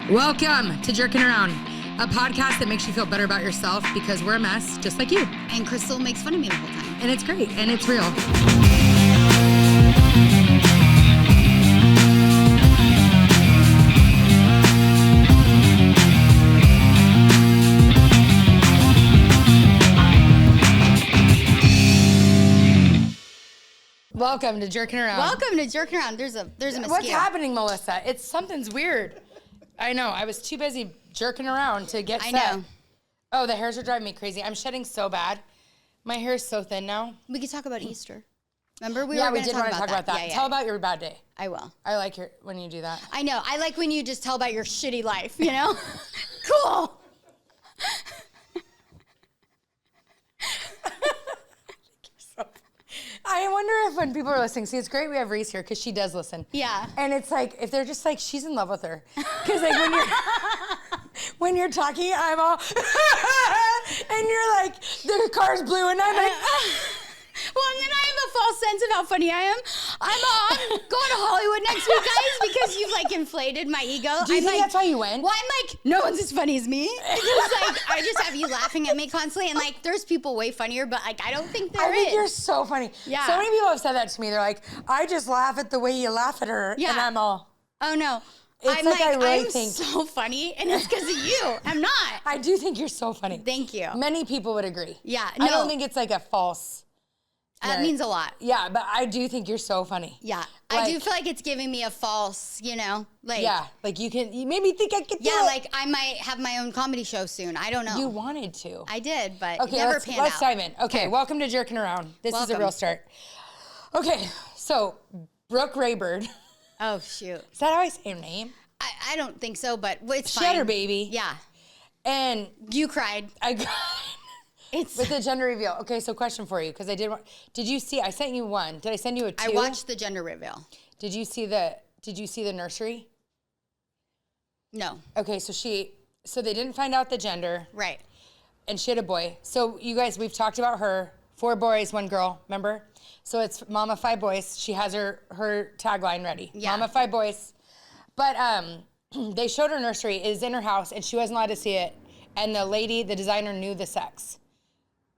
Welcome to Jerkin Around, a podcast that makes you feel better about yourself because we're a mess, just like you. And Crystal makes fun of me the whole time. And it's great, and it's real. Welcome to Jerkin Around. Welcome to Jerkin Around. There's a mosquito. What's happening, Melissa? Something's weird. I know. I was too busy jerking around to get set. I know. Oh, the hairs are driving me crazy. I'm shedding so bad. My hair is so thin now. We could talk about Easter. Remember we did want want to talk about that. Yeah. Tell about your bad day. I will. I like when you do that. I know. I like when you just tell about your shitty life, you know? Cool. I wonder if when people are listening, see, it's great we have Reese here because she does listen. Yeah. And it's like, if they're just like, she's in love with her. Because like when you're talking, I'm all, and you're like, the car's blue and I'm like, Well, and then I have a false sense of how funny I am. I'm going to Hollywood next week, guys, because you've like inflated my ego. Do you think that's why you went? Well, I'm like, no one's as funny as me. Because like, I just have you laughing at me constantly. And like, there's people way funnier, but like, I don't think there is. I think you're so funny. Yeah. So many people have said that to me. They're like, I just laugh at the way you laugh at her. Yeah. And I'm all. Oh, no. It's like I really think. I'm so funny, and it's because of you. I'm not. I do think you're so funny. Thank you. Many people would agree. Yeah, I no. don't think it's like a false. That means a lot. Yeah, but I do think you're so funny. Yeah. Like, I do feel like it's giving me a false, like. Yeah, like you made me think I could do Yeah, it. like I might have my own comedy show soon. I don't know. You wanted to. I did, but Okay, never let's panned out. dive in. Okay, welcome to Jerkin Around. This is a Welcome. real start. Okay, so Brooke Raybird. Oh, shoot. Is that how I say her name? I don't think so, but it's She fine. had her baby. Yeah. And You cried. I got It's. with the gender reveal. Okay, so question for you, because I did you see, I sent you one. Did I send you a two? I watched the gender reveal. Did you see the nursery? No. Okay, so they didn't find out the gender. Right. And she had a boy. So you guys, we've talked about her. 4 boys, 1 girl, remember? So it's Mama 5 boys. She has her tagline ready. Yeah. Mama 5 boys. But they showed her nursery. It is in her house, and she wasn't allowed to see it. And the designer knew the sex.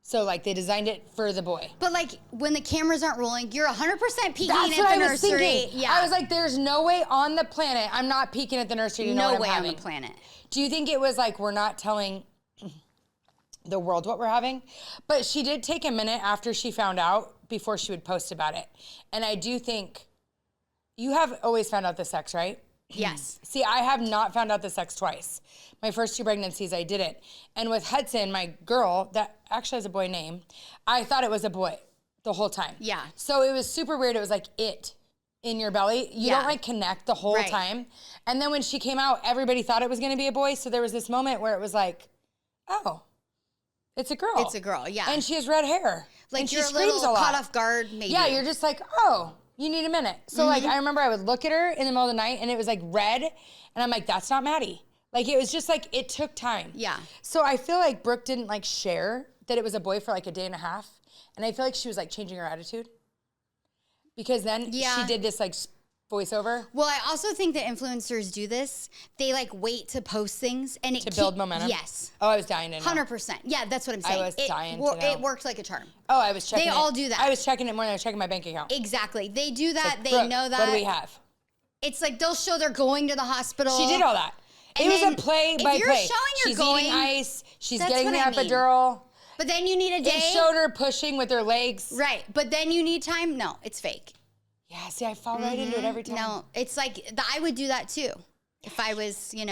So like they designed it for the boy. But like when the cameras aren't rolling, you're 100% peeking That's at what the I was nursery. thinking. Yeah. I was like, there's no way on the planet I'm not peeking at the nursery to know no what way I'm on having. the planet. Do you think it was like we're not telling the world what we're having? But she did take a minute after she found out before she would post about it. And I do think you have always found out the sex, right? Yes. See, I have not found out the sex twice. My first 2 pregnancies, I didn't. And with Hudson, my girl, that actually has a boy name, I thought it was a boy the whole time. Yeah. So it was super weird. It was like it in your belly. You don't like connect the whole time. And then when she came out, everybody thought it was going to be a boy. So there was this moment where it was like, oh, it's a girl. It's a girl, yeah. And she has red hair. Like and you're she a little screams a lot. caught off guard, maybe. Yeah, you're just like, oh, you need a minute. So like, I remember I would look at her in the middle of the night and it was like red. And I'm like, that's not Maddie. Like, it was just like, it took time. Yeah. So I feel like Brooke didn't like share that it was a boy for like a day and a half. And I feel like she was like changing her attitude. Because then she did this like voiceover. Well, I also think that influencers do this. They like wait to post things and it To build momentum? Yes. Oh, I was dying to know. 100%. Yeah, that's what I'm saying. was dying to know. It worked like a charm. Oh, I was checking They all do that. I was checking it more than I was checking my bank account. Exactly. They do that. Like, They Brooke, know that. What do we have? It's like they'll show they're going to the hospital. She did all that. And It was then a play if by you're play. showing you're She's going, eating ice. She's that's getting the what I mean. epidural. But then you need a day. It showed her pushing with her legs. Right. But then you need time. No, it's fake. Yeah, see, I fall right into it every time. No, it's like I would do that too if I was, I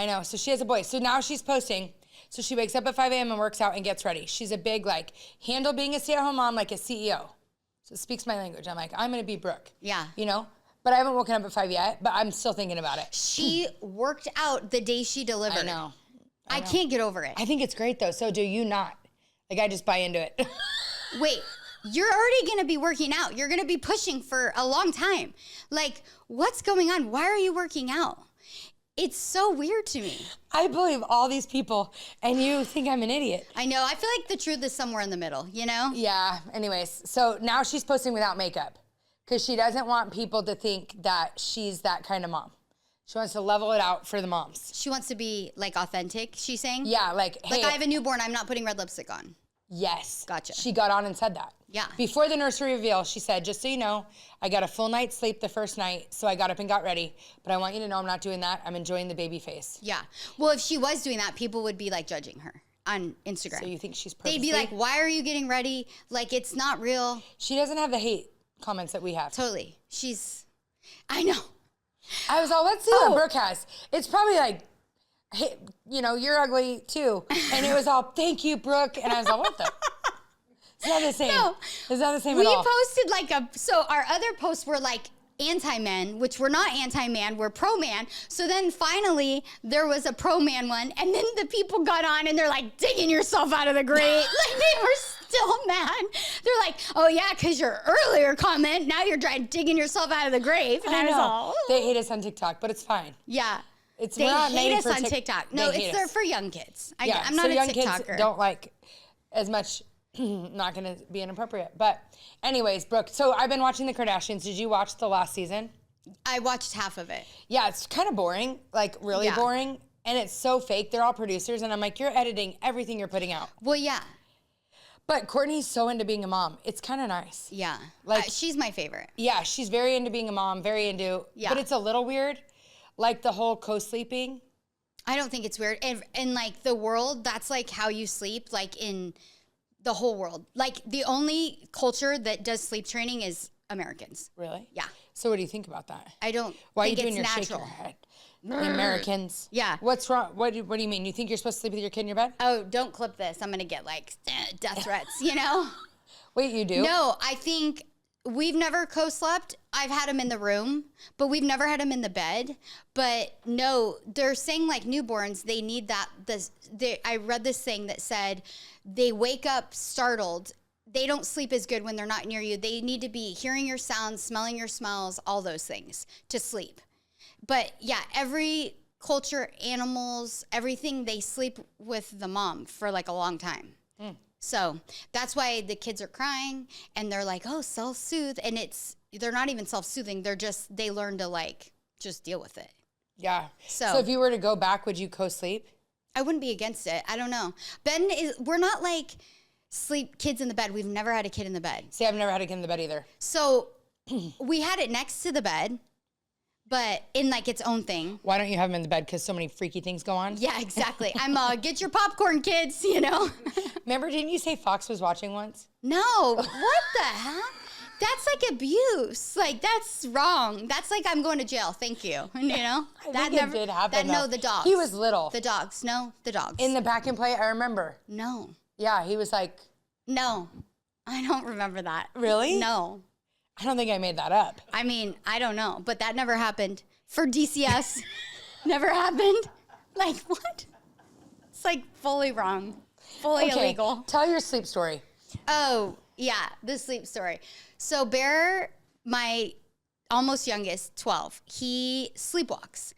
know. So she has a boy. So now she's posting. So she wakes up at 5 a.m. and works out and gets ready. She's a big, like, handle being a stay-at-home mom like a CEO. So it speaks my language. I'm like, I'm going to be Brooke. Yeah. But I haven't woken up at 5 yet, but I'm still thinking about it. She worked out the day she delivered. I know. I can't get over it. I think it's great, though. So do you not? Like, I just buy into it. Wait, you're already going to be working out. You're going to be pushing for a long time. Like, what's going on? Why are you working out? It's so weird to me. I believe all these people, and you think I'm an idiot. I know. I feel like the truth is somewhere in the middle, you know? Yeah. Anyways, so now she's posting without makeup because she doesn't want people to think that she's that kind of mom. She wants to level it out for the moms. She wants to be like authentic, she's saying? Yeah, like, hey. Like, I have a newborn, I'm not putting red lipstick on. Yes. Gotcha. She got on and said that. Yeah. Before the nursery reveal, she said, just so you know, I got a full night's sleep the first night, so I got up and got ready. But I want you to know I'm not doing that. I'm enjoying the baby face. Yeah. Well, if she was doing that, people would be like judging her on Instagram. So you think she's purposely? They'd be like, why are you getting ready? Like, it's not real. She doesn't have the hate comments that we have. Totally. I know. I was all, let's see what Brooke has. It's probably like, hey, you know, you're ugly too. And it was all, thank you, Brooke. And I was all, what the? It's not the same. No. It's not the same at all. We posted like so our other posts were like anti-men, which we're not anti-man, we're pro-man. So then finally there was a pro-man one, and then the people got on and they're like, digging yourself out of the grave. Like, they were still mad. They're like, oh yeah, because your earlier comment, now you're digging yourself out of the grave. And I was all, they hate us on TikTok, but it's fine. yeah. They hate us on TikTok. No, they're for young kids. I'm not a young TikToker. Kids don't like as much. Not going to be inappropriate. But anyways, Brooke, so I've been watching the Kardashians. Did you watch the last season? I watched half of it. Yeah, it's kind of boring, like really boring. And it's so fake. They're all producers. And I'm like, you're editing everything you're putting out. Well, yeah. But Courtney's so into being a mom. It's kind of nice. Yeah. Like she's my favorite. Yeah, she's very into being a mom, very into, but it's a little weird. Like the whole co-sleeping. I don't think it's weird. And like the world, that's like how you sleep, like in the whole world. Like the only culture that does sleep training is Americans. Really? Yeah. So what do you think about that? I don't Why think are you doing it's your natural. shaking your head? The Americans. Yeah. What's wrong? What do you mean? You think you're supposed to sleep with your kid in your bed? Oh, don't clip this. I'm going to get like death threats, you know? Wait, you do? No, I think we've never co-slept. I've had him in the room, but we've never had him in the bed. But no, they're saying like newborns, they need that. I read this thing that said they wake up startled. They don't sleep as good when they're not near you. They need to be hearing your sounds, smelling your smells, all those things to sleep. But yeah, every culture, animals, everything, they sleep with the mom for like a long time. So that's why the kids are crying and they're like, oh, self-soothe. And they're not even self-soothing. They learn to like, just deal with it. Yeah. So if you were to go back, would you co-sleep? I wouldn't be against it. I don't know. We're not like kids in the bed. We've never had a kid in the bed. See, I've never had a kid in the bed either. So we had it next to the bed, but in like its own thing. Why don't you have them in the bed? Because so many freaky things go on? Yeah, exactly. I'm get your popcorn, kids, you know? Remember, didn't you say Fox was watching once? No. What the heck? That's like abuse. Like, that's wrong. That's like I'm going to jail. Thank you. You know? I think it did happen, though. No, the dogs. He was little. The dogs. No, the dogs. In the pack and play, I remember. No. Yeah, he was like... No. I don't remember that. Really? No. I don't think I made that up. I mean, I don't know. But that never happened. For DCS, never happened. Like, what? It's like fully wrong. Fully illegal. Tell your sleep story. Oh, yeah, the sleep story. So Bear, my almost youngest, 12, he sleepwalks.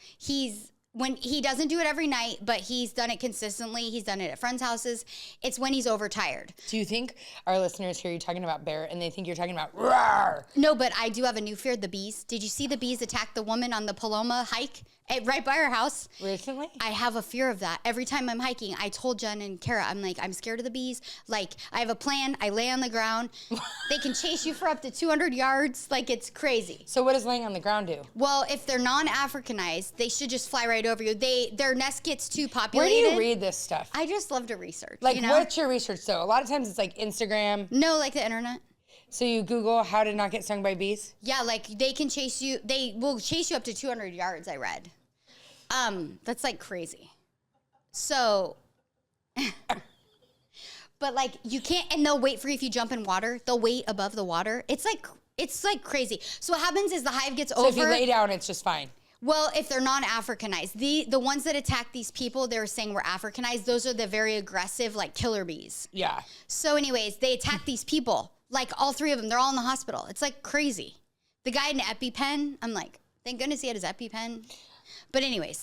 When he doesn't do it every night, but he's done it consistently. He's done it at friends' houses. It's when he's overtired. Do you think our listeners hear you talking about Bear and they think you're talking about roar? No, but I do have a new fear, the bees. Did you see the bees attack the woman on the Paloma hike right by our house? Recently? I have a fear of that. Every time I'm hiking, I told Jen and Kara, I'm like, I'm scared of the bees. Like, I have a plan. I lay on the ground. They can chase you for up to 200 yards. Like, it's crazy. So what does laying on the ground do? Well, if they're non-Africanized, they should just fly right over you. Their nest gets too populated. Where do you read this stuff? I just love to research. Like, you know? what's your research, though? A lot of times it's like Instagram. No, like the internet. So you Google how to not get stung by bees? Yeah, like they can chase you. They will chase you up to 200 yards, I read. That's like crazy. So, but like you can't, and they'll wait for you if you jump in water. They'll wait above the water. It's like crazy. So what happens is the hive gets over. So if you lay down, it's just fine. Well, if they're non-Africanized, the ones that attack these people, they were saying were Africanized. Those are the very aggressive, like killer bees. Yeah. So anyways, they attack these people. Like all three of them, they're all in the hospital. It's like crazy. The guy in an EpiPen, I'm like, thank goodness he had his EpiPen. But anyways,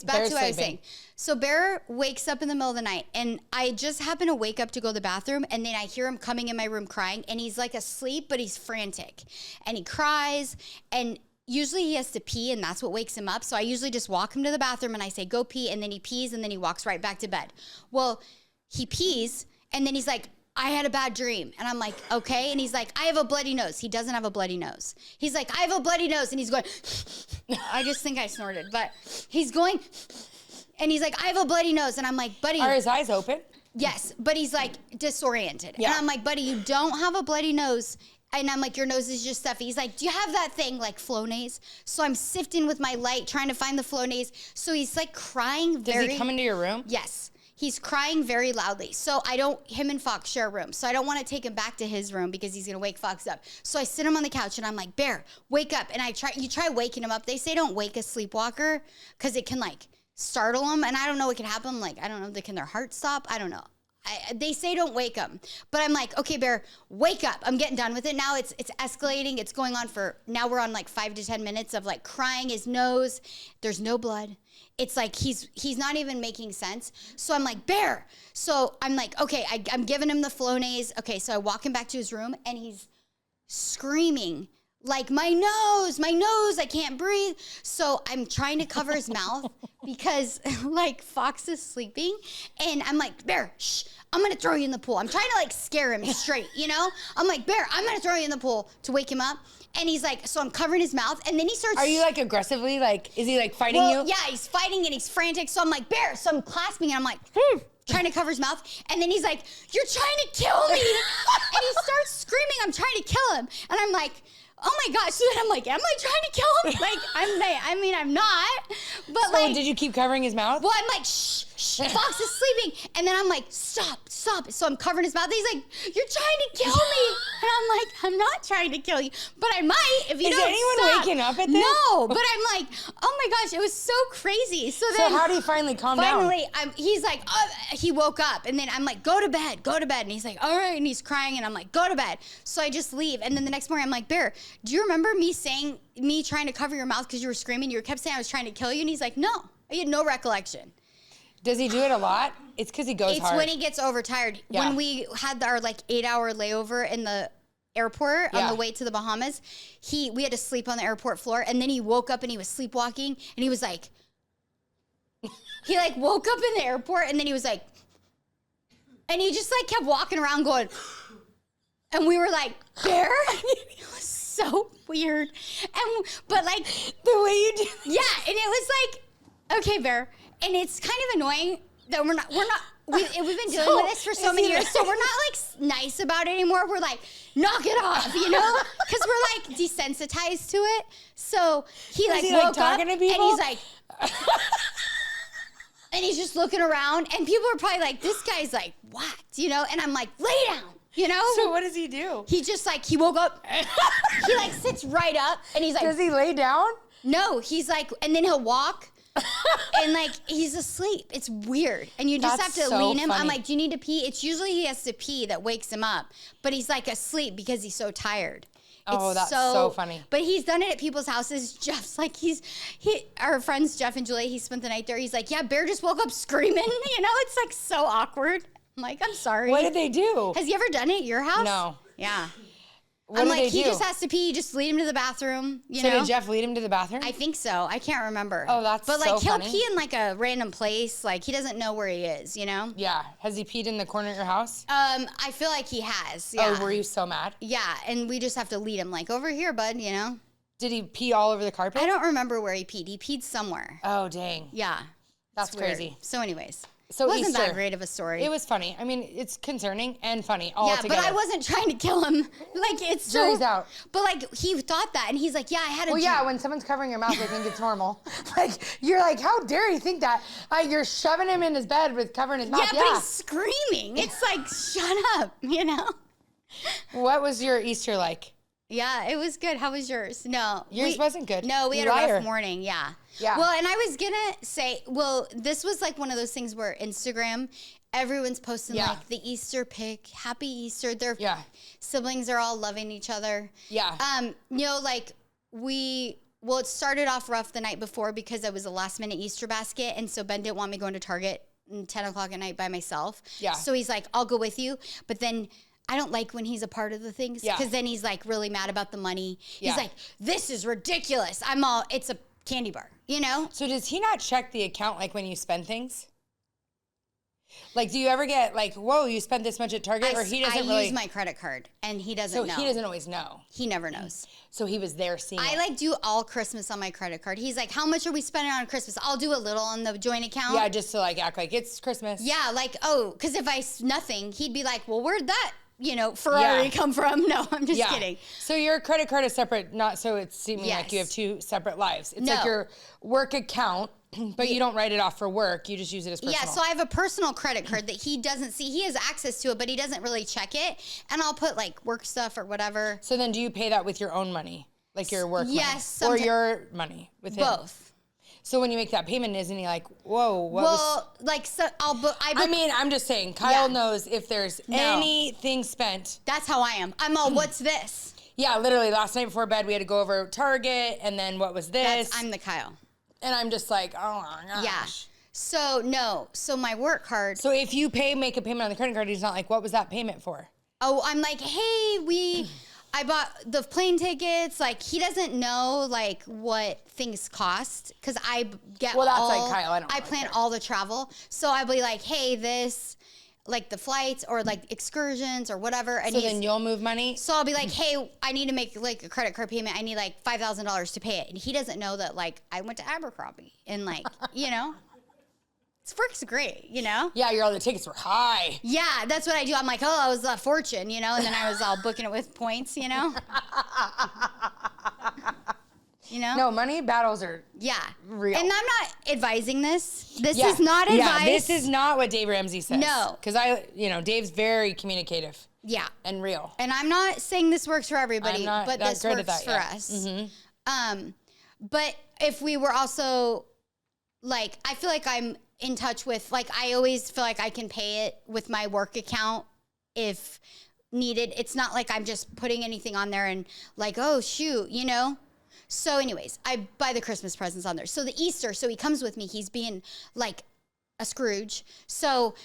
back to what I was saying. So Bear wakes up in the middle of the night, and I just happen to wake up to go to the bathroom, and then I hear him coming in my room crying, and he's like asleep, but he's frantic. And he cries, and usually he has to pee and that's what wakes him up. So I usually just walk him to the bathroom and I say, go pee. And then he pees and then he walks right back to bed. Well, he pees and then he's like, I had a bad dream. And I'm like, okay. And he's like, I have a bloody nose. He doesn't have a bloody nose. He's like, I have a bloody nose. And he's going, I just think I snorted, but he's going, and he's like, I have a bloody nose. And I'm like, buddy. Are his eyes open? Yes. But he's like disoriented. Yeah. And I'm like, buddy, you don't have a bloody nose. And I'm like, your nose is just stuffy. He's like, do you have that thing like Flonase? So I'm sifting with my light, trying to find the Flonase. So he's like crying Does he come into your room? Yes. He's crying very loudly. So him and Fox share a room. So I don't want to take him back to his room because he's going to wake Fox up. So I sit him on the couch and I'm like, Bear, wake up. And you try waking him up. They say don't wake a sleepwalker because it can like startle them. And I don't know what can happen. Like, I don't know, can their heart stop? I don't know. They say don't wake them. But I'm like, okay, Bear, wake up. I'm getting done with it. Now it's escalating. It's going on now we're on like 5 to 10 minutes of like crying his nose. There's no blood. It's like he's not even making sense. So I'm like, Bear. So I'm like, okay, I'm giving him the Flonase. Okay, so I walk him back to his room and he's screaming like, my nose, I can't breathe. So I'm trying to cover his mouth because like Fox is sleeping. And I'm like, Bear, shh, I'm going to throw you in the pool. I'm trying to like scare him straight, you know? I'm like, Bear, I'm going to throw you in the pool to wake him up. And he's like, so I'm covering his mouth. And then he starts. Are you like aggressively, like, is he like fighting you? Yeah, he's fighting and he's frantic. So I'm like, Bear. So I'm clasping and I'm like, trying to cover his mouth. And then he's like, you're trying to kill me. And he starts screaming, I'm trying to kill him. And I'm like, oh my gosh. So then I'm like, am I trying to kill him? Like, I'm not. But So like, did you keep covering his mouth? well, I'm like, shh, Fox is sleeping. And then I'm like, stop. So I'm covering his mouth. And he's like, you're trying to kill me. And I'm like, I'm not trying to kill you, but I might if you don't stop. Is anyone waking up at this? No, but I'm like, oh my gosh, it was so crazy. So then how do you finally calm down? finally, he's like, he woke up. And then I'm like, go to bed. And he's like, all right. And he's crying. And I'm like, go to bed. So I just leave. And then the next morning I'm like, Bear, do you remember me trying to cover your mouth because you were screaming? You kept saying I was trying to kill you. And he's like, no, I had no recollection. Does he do it a lot? It's because he goes hard. It's when he gets overtired. Yeah. When we had our like 8-hour layover in the airport on the way to the Bahamas, we had to sleep on the airport floor. And then he woke up and he was sleepwalking. And he was like, he like woke up in the airport and then he was like, and he just like kept walking around going, and we were like, Bear? It was so weird. But like the way you do. Yeah, and it was like, okay, Bear. And it's kind of annoying that we've been dealing with this for so many years, so we're not like nice about it anymore. We're like, knock it off, you know? Because we're like desensitized to it. So he like woke up and he's like, and he's just looking around and people are probably like, this guy's like, what? You know? And I'm like, lay down, you know? So what does he do? He just like, he woke up, he like sits right up and he's like. Does he lay down? No, he's like, and then he'll walk. And like he's asleep. It's weird. And you just have to lean him. Funny. I'm like, do you need to pee? It's usually he has to pee that wakes him up. But he's like asleep because he's so tired. Oh, that's so funny. But he's done it at people's houses. Jeff's like, our friends Jeff and Julie, he spent the night there. He's like, yeah, Bear just woke up screaming. You know, it's like so awkward. I'm like, I'm sorry. What did they do? Has he ever done it at your house? No. Yeah. What did they do? He just has to pee. You just lead him to the bathroom. You know? So did Jeff lead him to the bathroom? I think so. I can't remember. Oh, that's so funny. But like he'll pee in like a random place. Like he doesn't know where he is, you know? Yeah. Has he peed in the corner of your house? I feel like he has. Yeah. Oh, were you so mad? Yeah, and we just have to lead him like over here, bud, you know? Did he pee all over the carpet? I don't remember where he peed. He peed somewhere. Oh, dang. Yeah. That's crazy. So anyways. So it wasn't Easter, that great of a story. It was funny. I mean, it's concerning and funny all together. Yeah, but I wasn't trying to kill him. Like, it's so... Julie's out. But, like, he thought that, and he's like, yeah, I had a... Well, yeah, when someone's covering your mouth, they think it's normal. Like, you're like, how dare you think that? You're shoving him in his bed with covering his mouth. Yeah, but he's screaming. It's like, shut up, you know? What was your Easter like? Yeah, it was good. How was yours? No. Yours wasn't good. No, we had a rough morning, yeah. Yeah. Well, and I was going to say, this was like one of those things where Instagram, everyone's posting like the Easter pic, happy Easter. Their siblings are all loving each other. Yeah. You know, like it started off rough the night before because I was a last minute Easter basket. And so Ben didn't want me going to Target at 10 o'clock at night by myself. Yeah. So he's like, I'll go with you. But then I don't like when he's a part of the things. Yeah. Because then he's like really mad about the money. Yeah. He's like, this is ridiculous. It's a candy bar, you know? So does he not check the account like when you spend things? Like, do you ever get like, whoa, you spent this much at Target? Or he doesn't really? I use my credit card, and he doesn't know. So he doesn't always know. He never knows. So he was there seeing I it. like do all Christmas on my credit card. He's like, how much are we spending on Christmas? I'll do a little on the joint account. Yeah, just to like act like it's Christmas. Yeah, like, because if nothing, he'd be like, well, where'd that, Ferrari come from? No, I'm just kidding. So your credit card is separate, not so it's seeming like you have two separate lives. It's like your work account, but you don't write it off for work. You just use it as personal. Yeah, so I have a personal credit card that he doesn't see. He has access to it, but he doesn't really check it. And I'll put like work stuff or whatever. So then do you pay that with your own money? Like your work money? Yes. Or your money with him? Both. So when you make that payment, isn't he like, whoa, what was... like, so I mean, I'm just saying, Kyle knows if there's anything spent. That's how I am. I'm all, what's this? Yeah, literally last night before bed, we had to go over Target, and then what was this? I'm the Kyle. And I'm just like, oh my gosh. Yeah. So my work card. So if you make a payment on the credit card, he's not like, what was that payment for? Oh, I'm like, hey, I bought the plane tickets. Like, he doesn't know like what things cost because I get like Kyle. I plan all the travel. So I'll be like, hey, this, like the flights or like excursions or whatever. And so then you'll move money? So I'll be like, hey, I need to make like a credit card payment. I need like $5,000 to pay it. And he doesn't know that like I went to Abercrombie and like, This works great, Yeah, the tickets were high. Yeah, that's what I do. I'm like, I was a fortune, and then I was all booking it with points, No, money battles are real. And I'm not advising this. This is not advice. Yeah, this is not what Dave Ramsey says. No. Because Dave's very communicative. Yeah. And real. And I'm not saying this works for everybody, but this works for us. Mm-hmm. But if we were also, like, I feel like I'm in touch with, like, I always feel like I can pay it with my work account if needed. It's not like I'm just putting anything on there and like, oh, shoot, So anyways, I buy the Christmas presents on there. So the Easter, so he comes with me. He's being like a Scrooge. So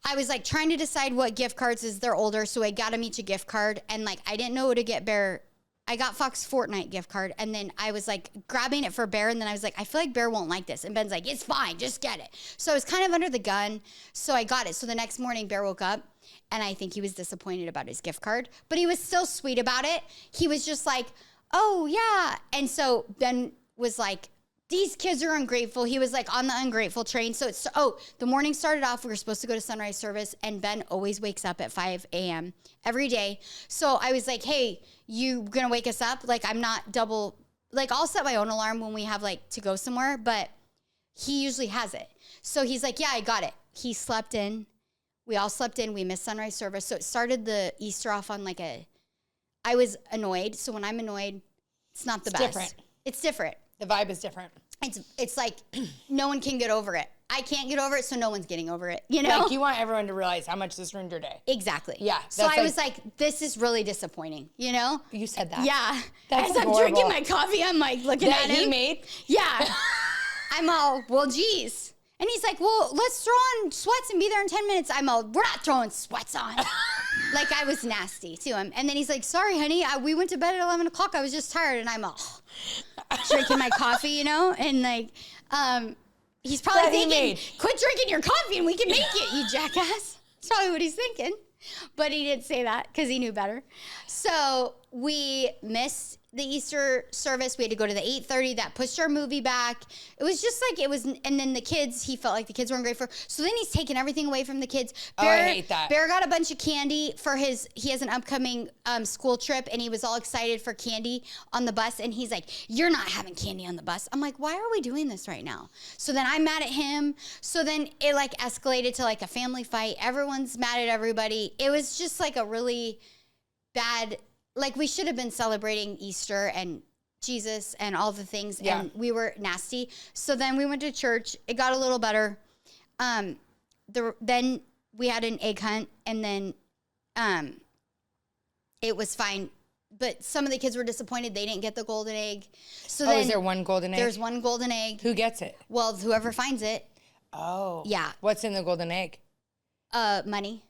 I was like trying to decide what gift cards as they're older. So I got him each a gift card. And like, I didn't know what to get Bear. I got Fox Fortnite gift card. And then I was like grabbing it for Bear. And then I was like, I feel like Bear won't like this. And Ben's like, it's fine, just get it. So I was kind of under the gun. So I got it. So the next morning Bear woke up and I think he was disappointed about his gift card, but he was still sweet about it. He was just like, oh yeah. And so Ben was like, these kids are ungrateful. He was like on the ungrateful train. So the morning started off, we were supposed to go to sunrise service and Ben always wakes up at 5 a.m. every day. So I was like, hey, you gonna wake us up? Like I'm not double, like I'll set my own alarm when we have like to go somewhere, but he usually has it. So he's like, yeah, I got it. He slept in. We all slept in. We missed sunrise service. So it started the Easter off on like I was annoyed. So when I'm annoyed, it's not the best. Different. It's different. The vibe is different. It's like no one can get over it. I can't get over it, so no one's getting over it. Like you want everyone to realize how much this ruined your day. Exactly. Yeah. So I was like, this is really disappointing. You said that. Yeah. That's As I'm drinking my coffee, I'm like looking at him. That he made. Yeah. I'm all, well, geez. And he's like, well, let's throw on sweats and be there in 10 minutes. I'm all, we're not throwing sweats on. Like I was nasty to him. And then he's like, sorry, honey, we went to bed at 11 o'clock. I was just tired. And I'm all drinking my coffee, and like, he's probably thinking, quit drinking your coffee and we can make it, you jackass. That's probably what he's thinking. But he didn't say that because he knew better. So we missed the Easter service. We had to go to the 8:30. That pushed our movie back. It was just like, and then the kids, he felt like the kids weren't grateful. So then he's taking everything away from the kids. Bear, I hate that. Bear got a bunch of candy for he has an upcoming school trip, and he was all excited for candy on the bus. And he's like, you're not having candy on the bus. I'm like, why are we doing this right now? So then I'm mad at him. So then it like escalated to like a family fight. Everyone's mad at everybody. It was just like a really bad, like we should have been celebrating Easter and Jesus and all the things, and we were nasty. So then we went to church. It got a little better. Then we had an egg hunt, and then it was fine. But some of the kids were disappointed they didn't get the golden egg. So then is there one golden egg? There's one golden egg. Who gets it? Well, whoever finds it. Oh. Yeah. What's in the golden egg? Money.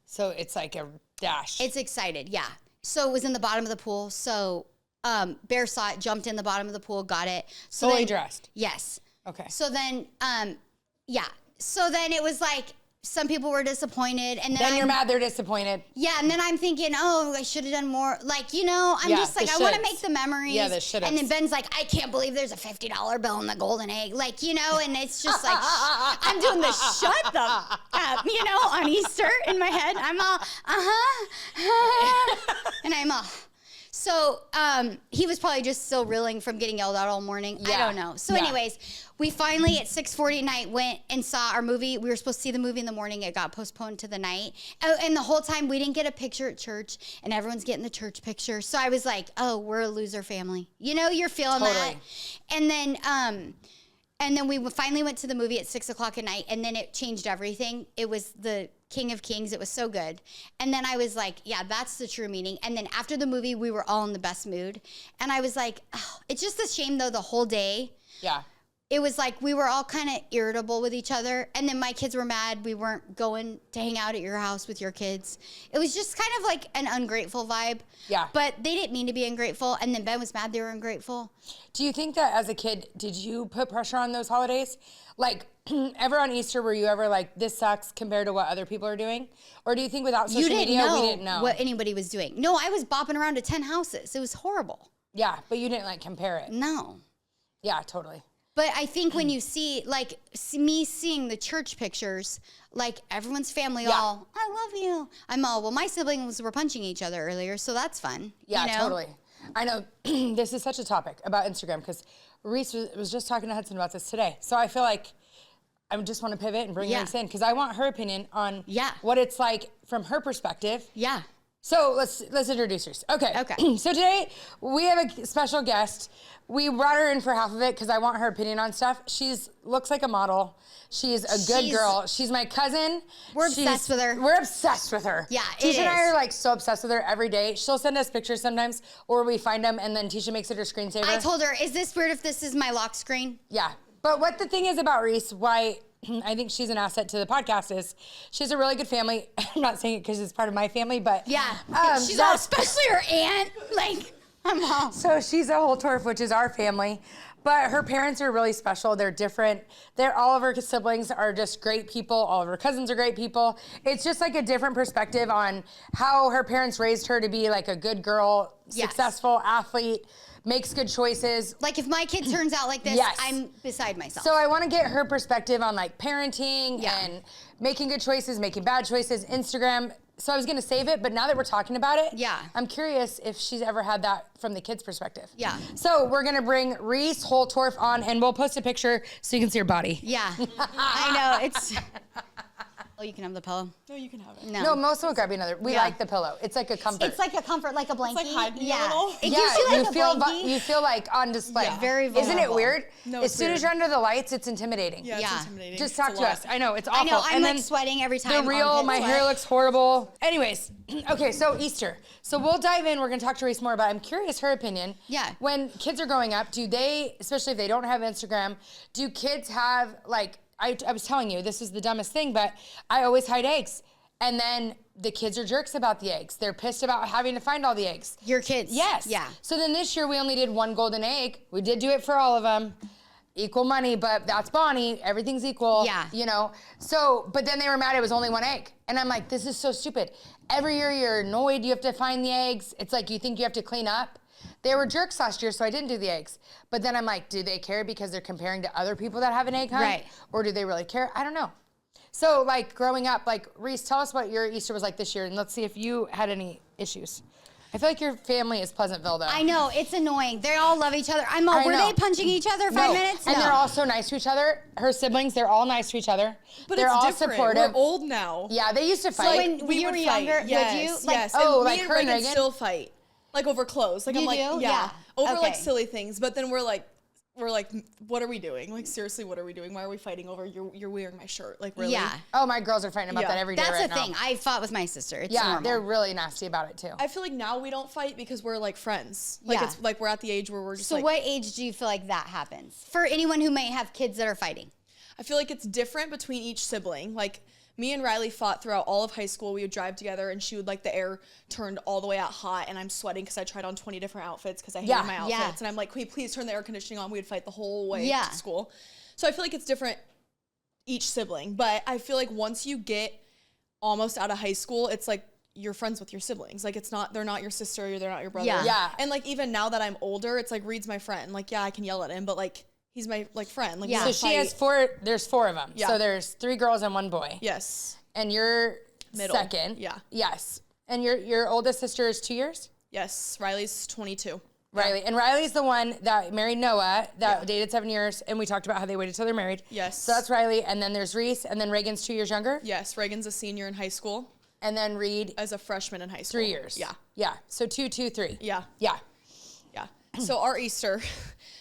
So it's like a dash. It's excited, yeah. So it was in the bottom of the pool. So Bear saw it, jumped in the bottom of the pool, got it. So fully dressed. Yes. Okay. So then, yeah. So then it was like, some people were disappointed, and then you're mad they're disappointed. Yeah, and then I'm thinking, oh, I should have done more. Like, you know, I'm just like, I want to make the memories. Yeah, the should-haves. And then Ben's like, I can't believe there's a $50 bill in the golden egg. Like, you know, and it's just like, I'm doing the shut the up, you know, on Easter in my head. I'm all, and I'm all. So he was probably just still reeling from getting yelled at all morning. Yeah. I don't know. So anyways, we finally at 6:40 at night went and saw our movie. We were supposed to see the movie in the morning. It got postponed to the night. And the whole time we didn't get a picture at church, and everyone's getting the church picture. So I was like, oh, we're a loser family. You know, you're feeling that. And then we finally went to the movie at 6 o'clock at night, and then it changed everything. It was the King of Kings. It was so good. And then I was like, yeah, that's the true meaning. And then after the movie, we were all in the best mood. And I was like, oh, it's just a shame, though, the whole day. Yeah. It was like we were all kind of irritable with each other. And then my kids were mad we weren't going to hang out at your house with your kids. It was just kind of like an ungrateful vibe. Yeah. But they didn't mean to be ungrateful. And then Ben was mad they were ungrateful. Do you think that as a kid, did you put pressure on those holidays? Like, ever on Easter, were you ever like, this sucks compared to what other people are doing? Or do you think without social media, we didn't know what anybody was doing? No, I was bopping around to 10 houses. It was horrible. Yeah, but you didn't like compare it. No. Yeah, totally. But I think when you see, like, me seeing the church pictures, like, everyone's family all, I love you. I'm all, well, my siblings were punching each other earlier, so that's fun. Yeah, you know? Totally. I know this is such a topic about Instagram, because Reese was just talking to Hudson about this today. So I feel like I just want to pivot and bring Reese in, because I want her opinion on what it's like from her perspective. Yeah. So let's introduce her. Okay. So today we have a special guest. We brought her in for half of it because I want her opinion on stuff. Looks like a model. She's a good girl. She's my cousin. We're obsessed with her. We're obsessed with her. Yeah, Teisha and I are like so obsessed with her every day. She'll send us pictures sometimes, or we find them, and then Teisha makes it her screensaver. I told her, is this weird if this is my lock screen? Yeah. But what the thing is about Reese, why I think she's an asset to the podcast, is she has a really good family. I'm not saying it because it's part of my family, but she's all, especially her aunt. Like, I'm all. So she's a whole Torf, which is our family. But her parents are really special. They're different. All of her siblings are just great people. All of her cousins are great people. It's just like a different perspective on how her parents raised her to be like a good girl, successful athlete, makes good choices. Like, if my kid turns out like this, I'm beside myself. So I want to get her perspective on like parenting and making good choices, making bad choices, Instagram. So I was going to save it, but now that we're talking about it, I'm curious if she's ever had that from the kid's perspective. Yeah. So we're going to bring Reese Holtorf on, and we'll post a picture so you can see her body. Yeah. I know. It's... Oh, you can have the pillow. No, you can have it. No, Melissa will grab you another. We like the pillow. It's like a comfort. It's like a comfort, like a blankie. It's like hiding a little. It gives you like a blankie. You feel like on display. Yeah. Very vulnerable. Isn't it weird? No, as soon as you're under the lights, it's intimidating. Yeah, it's intimidating. Just talk to us. I know, it's awful. I know, I'm and like sweating every time. My hair looks horrible. Anyways, okay, so Easter. So we'll dive in. We're going to talk to Reese more, but I'm curious her opinion. Yeah. When kids are growing up, do they, especially if they don't have Instagram, do kids have like, I was telling you, this is the dumbest thing, but I always hide eggs. And then the kids are jerks about the eggs. They're pissed about having to find all the eggs. Your kids? Yes. Yeah. So then this year we only did one golden egg. We did do it for all of them. Equal money, but that's Bonnie. Everything's equal. Yeah. You know? So, but then they were mad it was only one egg. And I'm like, this is so stupid. Every year you're annoyed you have to find the eggs. It's like you think you have to clean up. They were jerks last year, so I didn't do the eggs. But then I'm like, do they care because they're comparing to other people that have an egg hunt? Right. Or do they really care? I don't know. So, like, growing up, like, Reese, tell us what your Easter was like this year, and let's see if you had any issues. I feel like your family is Pleasantville, though. I know. It's annoying. They all love each other. Were they punching each other 5 minutes? And they're all so nice to each other. Her siblings, they're all nice to each other. But they're it's all different. supportive. We're old now. Yeah, they used to fight. So when you were younger, would you? Yes. Oh, and like me and her and Reagan Reagan? still fight. Like over clothes. Like you I'm like, do? Yeah. Over like silly things. But then we're like, what are we doing? Like, seriously, what are we doing? Why are we fighting over you're wearing my shirt? Like, really? Yeah. Oh, my girls are fighting about that every day. That's right the thing. I fought with my sister. It's normal. They're really nasty about it too. I feel like now we don't fight because we're like friends. Like it's like we're at the age where we're just So what age do you feel like that happens? For anyone who might have kids that are fighting. I feel like it's different between each sibling. Like, me and Riley fought throughout all of high school. We would drive together, and she would like the air turned all the way out hot, and I'm sweating because I tried on 20 different outfits because I hated my outfits. And I'm like, can we please turn the air conditioning on? We would fight the whole way to school. So I feel like it's different each sibling. But I feel like once you get almost out of high school, it's like you're friends with your siblings. Like, they're not your sister, or they're not your brother. Yeah. And like, even now that I'm older, it's like Reed's my friend. Like, yeah, I can yell at him, but like, he's my like friend. Like, So she has 4. There's 4 of them. Yeah. So there's 3 girls and 1 boy. Yes. And you're Middle. second. Yeah. Yes. And your oldest sister is 2 years. Yes. Riley's 22. Riley. And Riley's the one that married Noah, that dated 7 years, and we talked about how they waited till they're married. Yes. So that's Riley, and then there's Reese, and then Reagan's 2 years younger. Yes. Reagan's a senior in high school. And then Reed As a freshman in high school. 3 years. Yeah. Yeah. So 2, 2, 3. Yeah. Yeah. Yeah. So our Easter,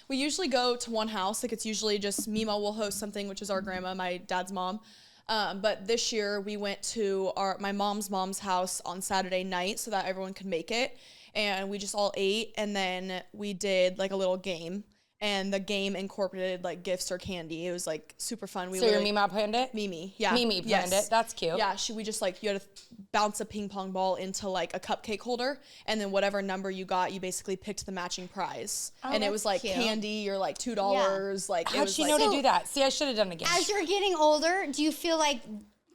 we usually go to one house. Like, it's usually just Mima will host something, which is our grandma, my dad's mom. But this year we went to my mom's house on Saturday night so that everyone could make it. And we just all ate, and then we did like a little game. And the game incorporated like gifts or candy. It was like super fun. So your Mima planned it? Mimi, yeah. Mimi planned it. That's cute. Yeah, we just like, you had to bounce a ping pong ball into like a cupcake holder, and then whatever number you got, you basically picked the matching prize. And it was like cute. candy or like $2. Like, it How'd was she like, know to do that? See, I should have done it again. As you're getting older, do you feel like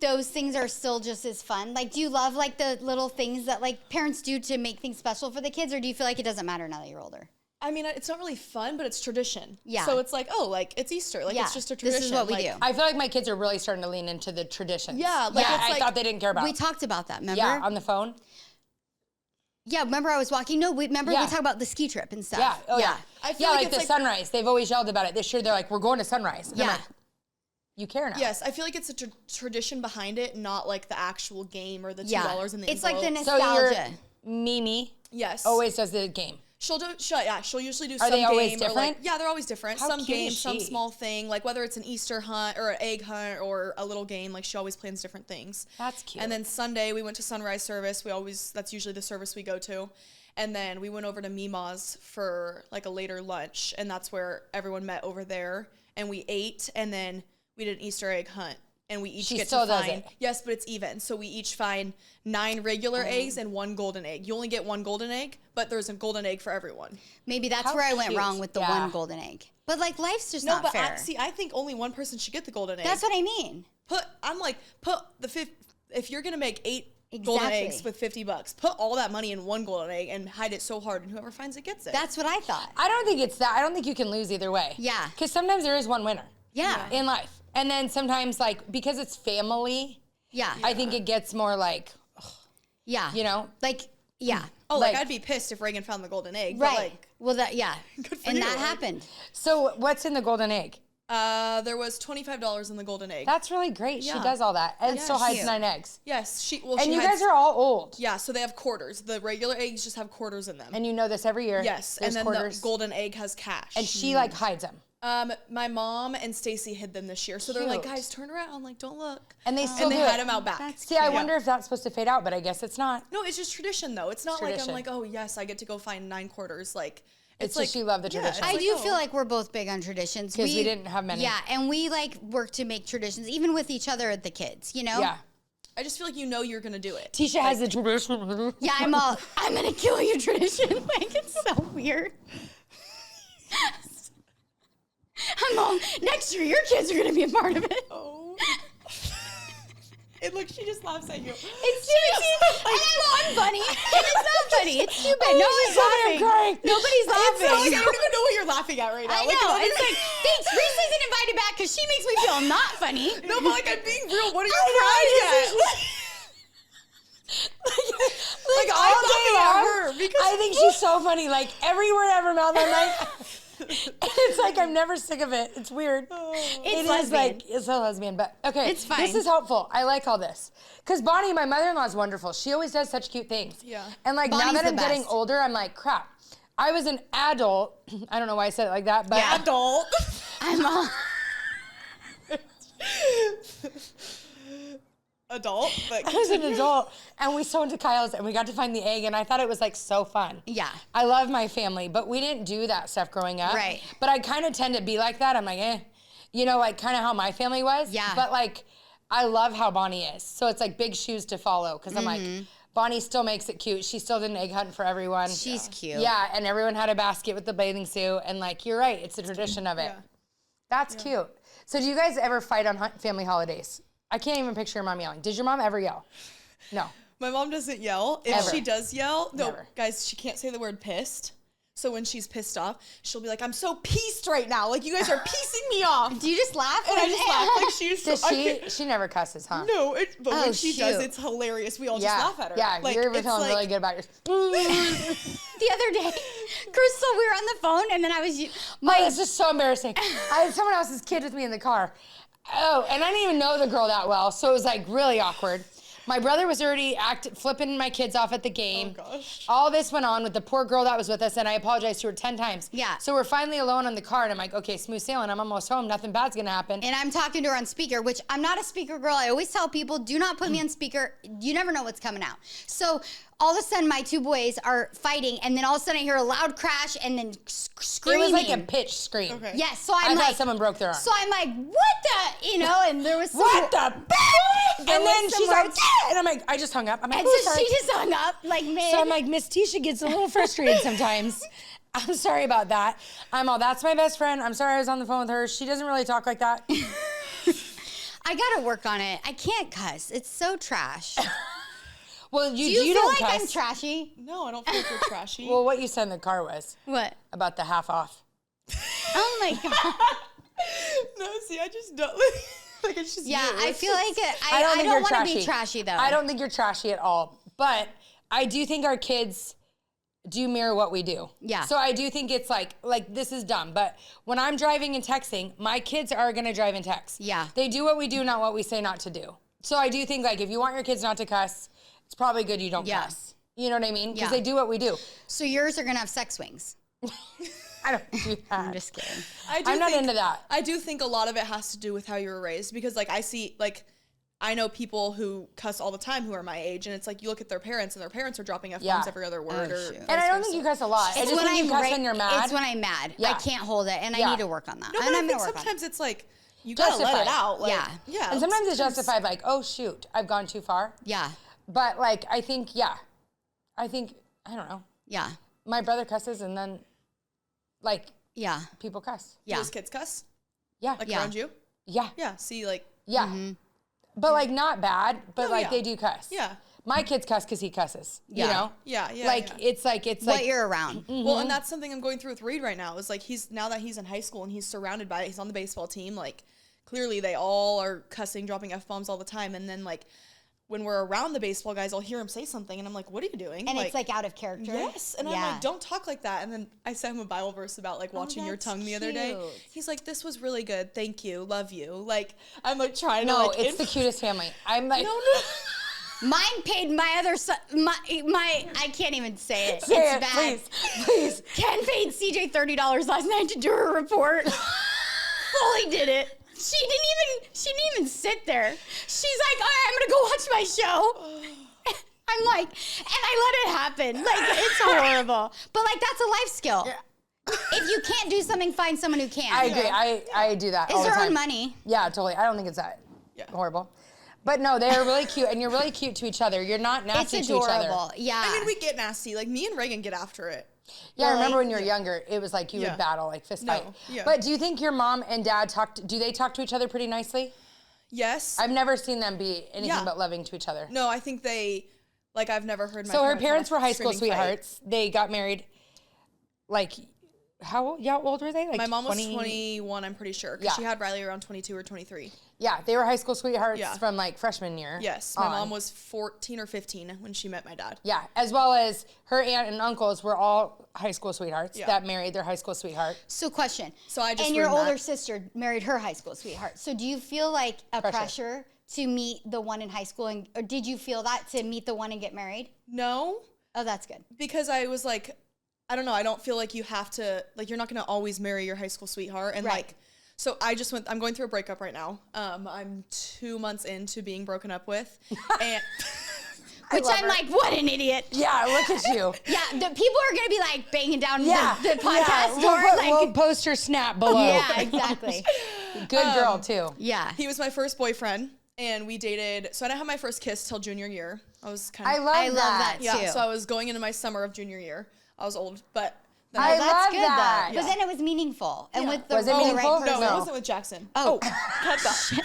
those things are still just as fun? Like, do you love like the little things that like parents do to make things special for the kids, or do you feel like it doesn't matter now that you're older? I mean, it's not really fun, but it's tradition. Yeah. So it's like, oh, like, it's Easter. Like, it's just a tradition. This is what we like, do. I feel like my kids are really starting to lean into the traditions. Yeah, like, it's I like- thought they didn't care about. We talked about that, remember? Yeah, on the phone. Yeah, remember I was walking? No, remember Yeah. we talked about the ski trip and stuff. Yeah. Oh yeah. I feel Yeah, like like it's the like- sunrise. They've always yelled about it. This year they're like, we're going to sunrise. And I'm Yeah. like, you care now. Yes, I feel like it's a tradition behind it, not like the actual game or the $2 in the It's like the envelope. So your nostalgia. Mimi Yes. always does the game. She'll usually do Are some they game always or like, different? yeah, they're always different. How Some cute game, is some she? small thing, like whether it's an Easter hunt or an egg hunt or a little game, like she always plans different things. That's cute. And then Sunday we went to sunrise service. That's usually the service we go to. And then we went over to Mima's for like a later lunch, and that's where everyone met over there, and we ate, and then we did an Easter egg hunt. And we each She get still to does find, it. yes, but it's even. So we each find 9 regular eggs and 1 golden egg. You only get 1 golden egg, but there's a golden egg for everyone. Maybe that's How where I went cute. wrong with the Yeah. one golden egg. But like life's just No, not but fair. I think only one person should get the golden egg. That's what I mean. If you're gonna make 8 golden Exactly. eggs with $50, put all that money in 1 golden egg and hide it so hard, and whoever finds it gets it. That's what I thought. I don't think it's that. I don't think you can lose either way. Yeah. Because sometimes there is one winner. Yeah. In life. And then sometimes, like, because it's family, Yeah. I think it gets more like, Yeah. you know? Like, yeah. like like- I'd be pissed if Reagan found the golden egg. Right. But like, well, that, yeah. Good for and you, that like- happened. So what's in the golden egg? there was $25 in the golden egg. That's really great. She Yeah. does all that. And Yeah, still hides cute. 9 eggs. Yes, she And she you hides- guys are all old. Yeah, so they have quarters. The regular eggs just have quarters in them. And you know this every year. Yes, There's and then quarters. the golden egg has cash. And she, like, hides them. My mom and Stacy hid them this year, so they're like, Cute. guys, turn around, like, don't look. And they still And they do hide it. them out back. That's See, I Yeah. wonder if that's supposed to fade out, but I guess it's not. No, it's just tradition, though. It's not like tradition. I'm like, oh yes, I get to go find 9 quarters. Like, It's like just you love the tradition. it's I like, do oh. feel like we're both big on traditions. 'Cause we didn't have many. Yeah, and we like work to make traditions, even with each other and the kids, you know? Yeah. I just feel like you're gonna do it. Tisha has the tradition. Yeah, I'm gonna kill you tradition. Like, it's so weird. I'm all, next year your kids are gonna be a part of it. Oh. And look, she just laughs at you. It's stupid. And I'm funny. And it's not funny. It's stupid. No one's laughing. crying. Nobody's It's like, I laughing. don't even know what you're laughing at right now. I Like, know. I'm It's like, thanks. Reese isn't invited back because she makes me feel not funny. no, but like I'm being real. What are you crying at? Like I'm all day laughing at long, her because- I think she's so funny. Like every word out of her mouth, I'm like, it's like I'm never sick of it. It's weird. It's It is lesbian. like it's a lesbian, but okay, It's fine. This is helpful. I like all this because Bonnie, my mother-in-law, is wonderful. She always does such cute things. Yeah. And like now Bonnie's that the I'm getting best. older, I'm like, crap. I was an adult. I don't know why I said it like that, but Adult. I'm all. Adult, but I was an adult, and we went to Kyle's, and we got to find the egg, and I thought it was like so fun. Yeah. I love my family, but we didn't do that stuff growing up. Right. But I kind of tend to be like that. I'm like, you know, like kind of how my family was. Yeah. But like, I love how Bonnie is. So it's like big shoes to follow because I'm like, Bonnie still makes it cute. She still did an egg hunt for everyone. She's cute. Yeah, and everyone had a basket with the bathing suit. And like, you're right. It's a tradition of it. Yeah. That's cute. So do you guys ever fight on family holidays? I can't even picture your mom yelling. Did your mom ever yell? No. My mom doesn't yell. If Ever. she does yell, no, Never. guys, she can't say the word pissed. So when she's pissed off, she'll be like, I'm so pieced right now. Like, you guys are piecing me off. Do you just laugh? And I just laugh like she's Does she never cusses, huh? No, but when she does, shoot. it's hilarious. We all just laugh at her. Yeah, like, you're it's feeling like, really good about yours. The other day, Crystal, we were on the phone, and then I was It's just so embarrassing. I had someone else's kid with me in the car. Oh, and I didn't even know the girl that well, so it was like really awkward. My brother was already flipping my kids off at the game. Oh, gosh. All this went on with the poor girl that was with us, and I apologized to her 10 times. Yeah. So we're finally alone in the car, and I'm like, okay, smooth sailing. I'm almost home. Nothing bad's going to happen. and I'm talking to her on speaker, which I'm not a speaker girl. I always tell people, do not put me on speaker. You never know what's coming out. So all of a sudden, my two boys are fighting, and then all of a sudden, I hear a loud crash, and then screaming. It was like a pitch scream. Okay. Yes, so I I'm thought like, someone broke their arm. So I'm like, what the, and there was some, What the? And There then was she's some like, words. "Yeah," and I'm like, I just hung up. I'm like, and "Oh, so sorry." she just hung up, like, man. So I'm like, Miss Teisha gets a little frustrated sometimes. I'm sorry about that. That's my best friend. I'm sorry I was on the phone with her. She doesn't really talk like that. I gotta work on it. I can't cuss. It's so trash. Well, Do you feel don't like cuss. I'm trashy? No, I don't feel like you're trashy. Well, what you said in the car was What? about the half off. Oh my god. No, see, I just don't. Like, it's just Yeah, you. I It's feel just- like I don't I think don't you're want to trashy. be trashy though. I don't think you're trashy at all. But I do think our kids do mirror what we do. Yeah. So I do think it's like this is dumb, but when I'm driving and texting, my kids are gonna drive and text. Yeah. They do what we do, not what we say not to do. So I do think like if you want your kids not to cuss, it's probably good you don't Yeah. cuss. You know what I mean? Because Yeah. they do what we do. So yours are gonna have sex swings. I don't do that. I'm just kidding. I'm not into that. I do think a lot of it has to do with how you were raised because, like, I know people who cuss all the time who are my age, and it's like you look at their parents, and their parents are dropping F-bombs Yeah. every other word. shoot. And I don't think you cuss a lot. I just think you cuss when you're mad. It's when I'm mad. Yeah. I can't hold it, and I Yeah. need to work on that. No, and but I I'm think gonna work on it. sometimes it's like you gotta let Justified. it out. Like, Yeah. yeah. And sometimes it's justified like, oh shoot, I've gone too far. Yeah. But like I think, I don't know. Yeah. My brother cusses and then like Yeah. people cuss. Do Yeah. those kids cuss Yeah. like Yeah. around you? Yeah. Yeah. See, like, Yeah. Mm-hmm. But like not bad, but No, like yeah. they do cuss. yeah, My kids cuss because he cusses. Yeah. You know? yeah, yeah. Like yeah. it's like What you're around. Well, and that's something I'm going through with Reed right now. Is like now that he's in high school and he's surrounded by it, he's on the baseball team. Like clearly they all are cussing, dropping F-bombs all the time, and then like when we're around the baseball guys, I'll hear him say something, and I'm like, "What are you doing?" And it's like out of character. yes, and I'm like, "Don't talk like that." And then I sent him a Bible verse about like watching your that's tongue the other day. cute. He's like, "This was really good, thank you, love you." Like I'm like trying to No, like it's the cutest family. I'm like no. Mine paid my other son. My I can't even say it. Say it's it, bad. please. Ken paid CJ $30 last night to do her report. Fully did it. She didn't even sit there. She's like, all right, I'm gonna go watch my show. I'm like, and I let it happen. Like, it's horrible. But like that's a life skill. If you can't do something, find someone who can. I agree. I do that. all It's the their time. own money. Yeah, totally. I don't think it's that Yeah. horrible. But no, they're really cute, and you're really cute to each other. You're not It's nasty to each other. adorable. Yeah. I mean, we get nasty. Like me and Reagan get after it. Yeah, I remember Really? when you were younger, it was like you Yeah. would battle, like fist fight. yeah. But do you think your mom and dad do they talk to each other pretty nicely? Yes. I've never seen them be anything Yeah. but loving to each other. No, I think like I've never heard my So her have parents a were high school screaming fight. sweethearts. They got married, like, how old were they? Like My mom was 20? 21, I'm pretty sure, because Yeah. she had Riley around 22 or 23. Yeah, they were high school sweethearts Yeah. from like freshman year. Yes, my on. mom was 14 or 15 when she met my dad. Yeah, as well as her aunt and uncles were all high school sweethearts Yeah. that married their high school sweetheart. So question. So I just and your ruined older that. sister married her high school sweetheart. So do you feel like a pressure to meet the one in high school, or did you feel that to meet the one and get married? No, Oh, that's good. because I was like, I don't know, I don't feel like you have to, like, you're not going to always marry your high school sweetheart. And Right. like, so I'm going through a breakup right now. I'm 2 months into being broken up with. And Which love I'm her. like, what an idiot. Yeah, look at you. Yeah, the people are gonna be like banging down Yeah, the podcast yeah. door. We'll like, post her snap below. yeah, exactly. Good girl, too. Yeah. He was my first boyfriend, and we dated. So I didn't have my first kiss till junior year. I was kind of. I love that too. Yeah, so I was going into my summer of junior year. I was old, but. Then I That's love good that. though. But then it was meaningful. And with the Was it right meaningful? person. No, it wasn't with Jackson. Oh. Cut that.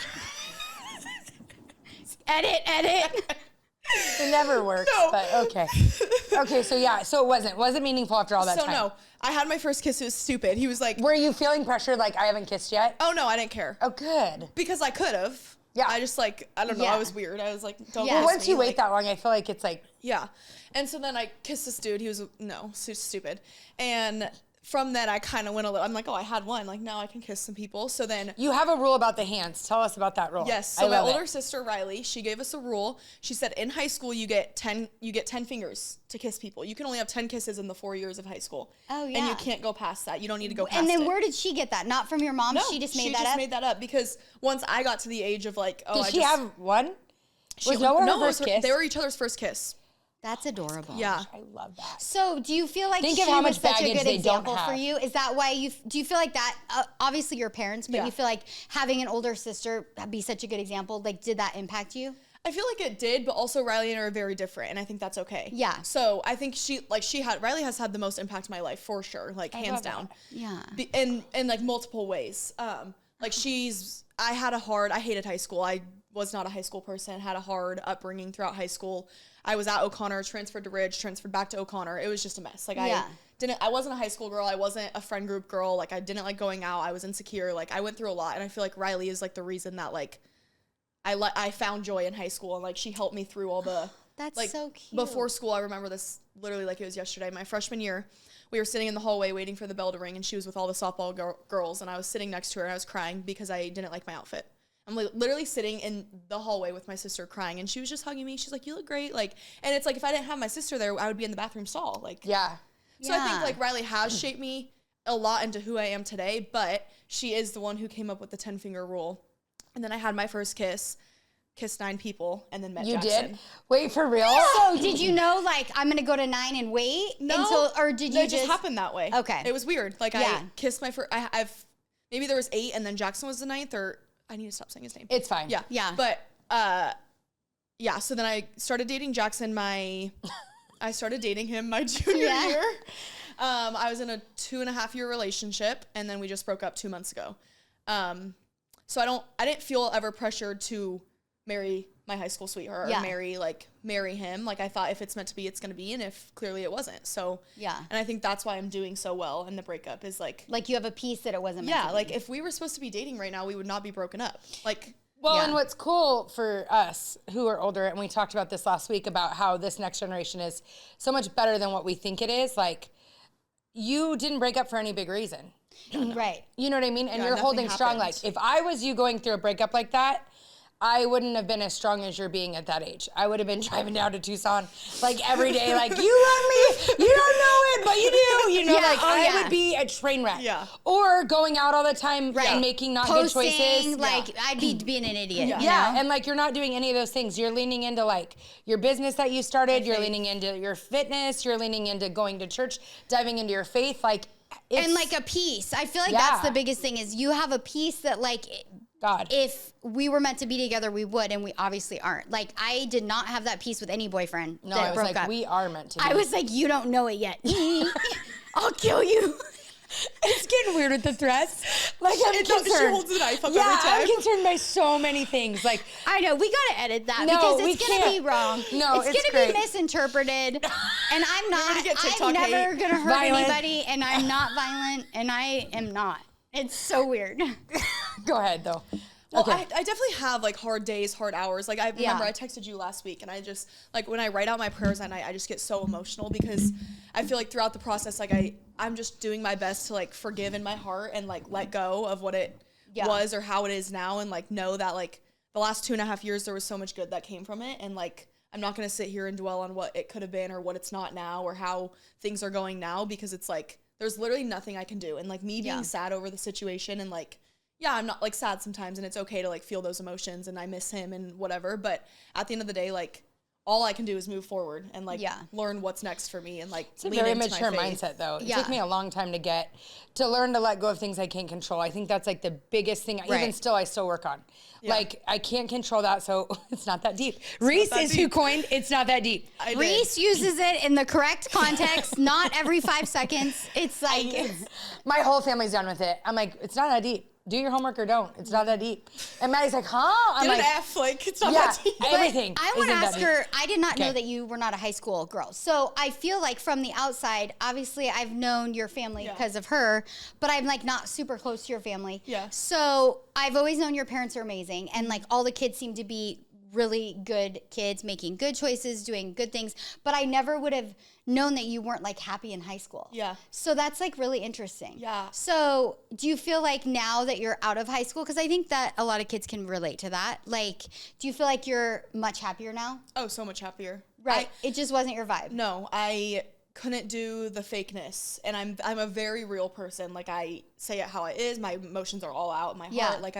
Edit. It never works, No. but okay. Okay, so yeah, so it wasn't meaningful after all that So time. no, I had my first kiss. It was stupid. He was like, Were you feeling pressure like I haven't kissed yet? "Oh no, I didn't care." Oh, good. Because I could have. Yeah. I just like, I don't know. Yeah. I was weird. I was like, don't Yeah. kiss Once me. you wait Like, that long, I feel like it's like, yeah. And so then I kissed this dude. He was, so stupid. And from that, I kind of went a little, I'm like, oh, I had one. Like, now I can kiss some people. So then. you have a rule about the hands. Tell us about that rule. Yes. So I my love older it. sister, Riley, she gave us a rule. She said in high school, you get 10 fingers to kiss people. You can only have 10 kisses in the 4 years of high school. Oh, And you yeah. can't go past that. You don't need to go past And then it. where did she get that? Not from your mom? No, She just made she that just up? made that up because once I got to the age of like, oh, Did I she just. have one? She Was Noah her it was first kiss? They were each other's first kiss. That's adorable. Yeah. I love that. So do you feel like Think she of how was much such a baggage good they don't example for have. you? Is that why do you feel like that, obviously your parents, but Yeah. you feel like having an older sister be such a good example, like did that impact you? I feel like it did, but also Riley and I are very different, and I think that's okay. Yeah. So I think Riley has had the most impact in my life for sure, like hands love down. Yeah. In like multiple ways. Like I hated high school. I was not a high school person, had a hard upbringing throughout high school. I was at O'Connor, transferred to Ridge, transferred back to O'Connor. It was just a mess. Like Yeah. I wasn't a high school girl. I wasn't a friend group girl. Like I didn't like going out. I was insecure. Like I went through a lot, and I feel like Riley is like the reason that like I found joy in high school, and like she helped me through all the That's like so cute. before school. I remember this literally like it was yesterday. My freshman year, we were sitting in the hallway waiting for the bell to ring, and she was with all the softball girls, and I was sitting next to her, and I was crying because I didn't like my outfit. I'm literally sitting in the hallway with my sister crying, and she was just hugging me. She's like, "You look great." Like, and it's like if I didn't have my sister there, I would be in the bathroom stall. Like, Yeah. So I think like Riley has shaped me a lot into who I am today, but she is the one who came up with the 10-finger rule. And then I had my first kiss, kissed 9 people, and then met You Jackson. did? Wait, for real? So did you know like I'm gonna go to 9 and wait or did you it just happened that way? Okay. It was weird. Like Yeah. I kissed my first. I've maybe there was 8, and then Jackson was the 9th, or I need to stop saying his name. It's fine. Yeah. Yeah. But yeah. So then I started dating Jackson. I started dating him my junior Yeah. year. I was in a 2.5-year relationship, and then we just broke up 2 months ago. So I didn't feel ever pressured to marry my high school sweetheart Yeah. or marry him. Like I thought if it's meant to be, it's going to be. And if clearly it wasn't. So, Yeah. And I think that's why I'm doing so well in the breakup is like you have a piece that it wasn't meant yeah, to be. like if we were supposed to be dating right now, we would not be broken up. Like, Well, Yeah. and what's cool for us who are older, and we talked about this last week about how this next generation is so much better than what we think it is. Like, you didn't break up for any big reason. Right. You know what I mean? And Yeah, you're nothing holding strong. happened. Like, if I was you going through a breakup like that, I wouldn't have been as strong as you're being at that age. I would have been driving down to Tucson like every day, like, you love me, you don't know it, but you do. You know, Yeah, like oh, I yeah. would be a train wreck. Yeah. Or going out all the time Right. and making not Posting, good choices. like I'd be being an idiot. Yeah. you Yeah, know? and like you're not doing any of those things. You're leaning into like your business that you started. You're faith. leaning into your fitness. You're leaning into going to church, diving into your faith. Like, it's, And like a piece. I feel like Yeah. that's the biggest thing is you have a piece that like God. if we were meant to be together, we would, and we obviously aren't. Like I did not have that piece with any boyfriend No, that I was broke like, up. we are meant to be. I was like, you don't know it yet. I'll kill you. It's getting weird with the threats. Like, I'm She concerned. holds the knife up yeah, every time. I'm concerned by so many things. Like, I know, we gotta edit that No, because we it's gonna can't. be wrong. No, it's gonna great. be misinterpreted. And I'm not, get I'm TikTok never hate. gonna hurt Violent. anybody, and I'm not violent, and I am not. It's so weird. go ahead, though. well, Okay. I definitely have like hard days, hard hours. Like I remember Yeah. I texted you last week, and I just like when I write out my prayers at night, I just get so emotional because I feel like throughout the process, like I'm just doing my best to like forgive in my heart and like let go of what it Yeah. was or how it is now, and like know that like the last 2.5 years there was so much good that came from it, and like I'm not gonna sit here and dwell on what it could have been or what it's not now or how things are going now, because it's like there's literally nothing I can do, and like me being Yeah. sad over the situation and like yeah, I'm not like sad sometimes, and it's okay to like feel those emotions, and I miss him and whatever, but at the end of the day, like all I can do is move forward and like learn what's next for me and like it's a very mature mindset though. It took me a long time to learn to let go of things I can't control. I think that's like the biggest thing. Even still, I still work on. Like I can't control that, so it's not that deep. Reese is who coined "It's not that deep." Reese uses it in the correct context, not every 5 seconds. It's like my whole family's done with it. I'm like, it's not that deep. Do your homework or don't. It's not that deep. And Maddie's like, huh? I'm Get like, an F. Like, it's not that deep. Everything. I want to ask her, I did not know that you were not a high school girl. So I feel like from the outside, obviously I've known your family because of her, but I'm like not super close to your family. Yeah. So I've always known your parents are amazing. And like all the kids seem to be really good kids, making good choices, doing good things. But I never would have known that you weren't like happy in high school. Yeah. So that's like really interesting. Yeah. So do you feel like now that you're out of high school, because I think that a lot of kids can relate to that, like, do you feel like you're much happier now? Oh, so much happier. Right. It just wasn't your vibe. No, I couldn't do the fakeness, and I'm a very real person. Like, I say it how it is. My emotions are all out in my heart. Like,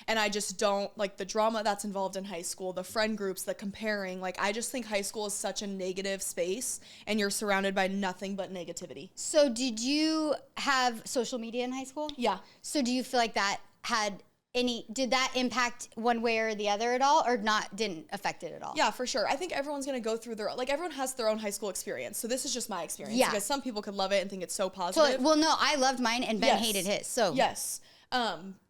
and I just don't like the drama that's involved in high school, the friend groups, the comparing. Like, I just think high school is such a negative space, and you're surrounded by nothing but negativity. So did you have social media in high school? Yeah. So do you feel like that did that impact one way or the other at all, or didn't affect it at all? Yeah, for sure. I think everyone's going to go through everyone has their own high school experience. So this is just my experience. Yeah. Because some people could love it and think it's so positive. So, well, no, I loved mine and Ben hated his. So yes.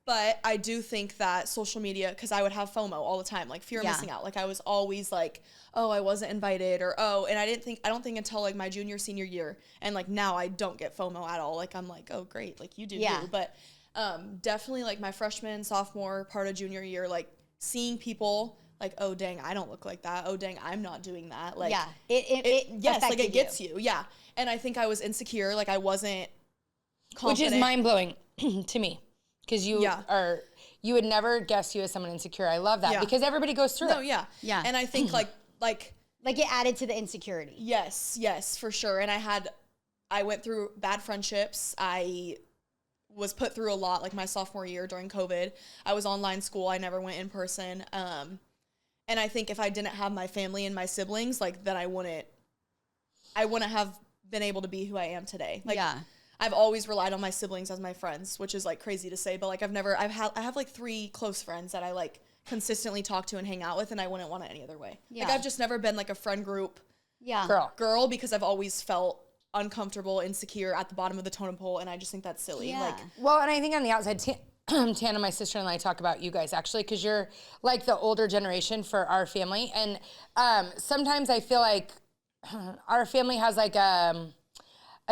But I do think that social media, because I would have FOMO all the time, like fear of missing out. Like I was always like, oh, I wasn't invited, or and I don't think until like my junior, senior year, and like now I don't get FOMO at all. Like I'm like, oh great, like you do you. But definitely like my freshman, sophomore, part of junior year, like seeing people like, oh dang, I don't look like that. Oh dang, I'm not doing that. Like it gets you. Yeah. And I think I was insecure. Like I wasn't confident. Which is mind blowing to me. Because you would never guess you as someone insecure. I love that because everybody goes through it. Yeah. And I think like it added to the insecurity. Yes, for sure. And I went through bad friendships. I was put through a lot, like my sophomore year during COVID. I was online school. I never went in person. And I think if I didn't have my family and my siblings, like then I wouldn't have been able to be who I am today. Like, I've always relied on my siblings as my friends, which is like crazy to say, but like I have like 3 close friends that I like consistently talk to and hang out with, and I wouldn't want it any other way. Like I've just never been like a friend group girl because I've always felt uncomfortable, insecure at the bottom of the totem pole, and I just think that's silly. Like, well, and I think on the outside, Tana, my sister, and I talk about you guys actually because you're like the older generation for our family, and sometimes I feel like our family has like a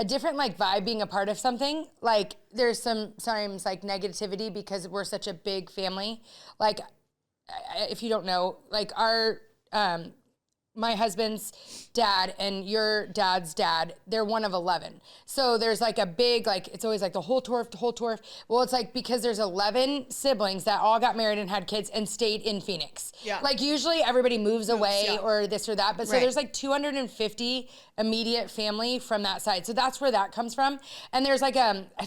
different like vibe being a part of something. Like there's sometimes like negativity because we're such a big family. Like if you don't know, like our my husband's dad and your dad's dad, they're one of 11. So there's like a big, like, it's always like the whole tour. Well, it's like because there's 11 siblings that all got married and had kids and stayed in Phoenix. Yeah. Like usually everybody moves away or this or that. But so there's like 250 immediate family from that side. So that's where that comes from. And there's like,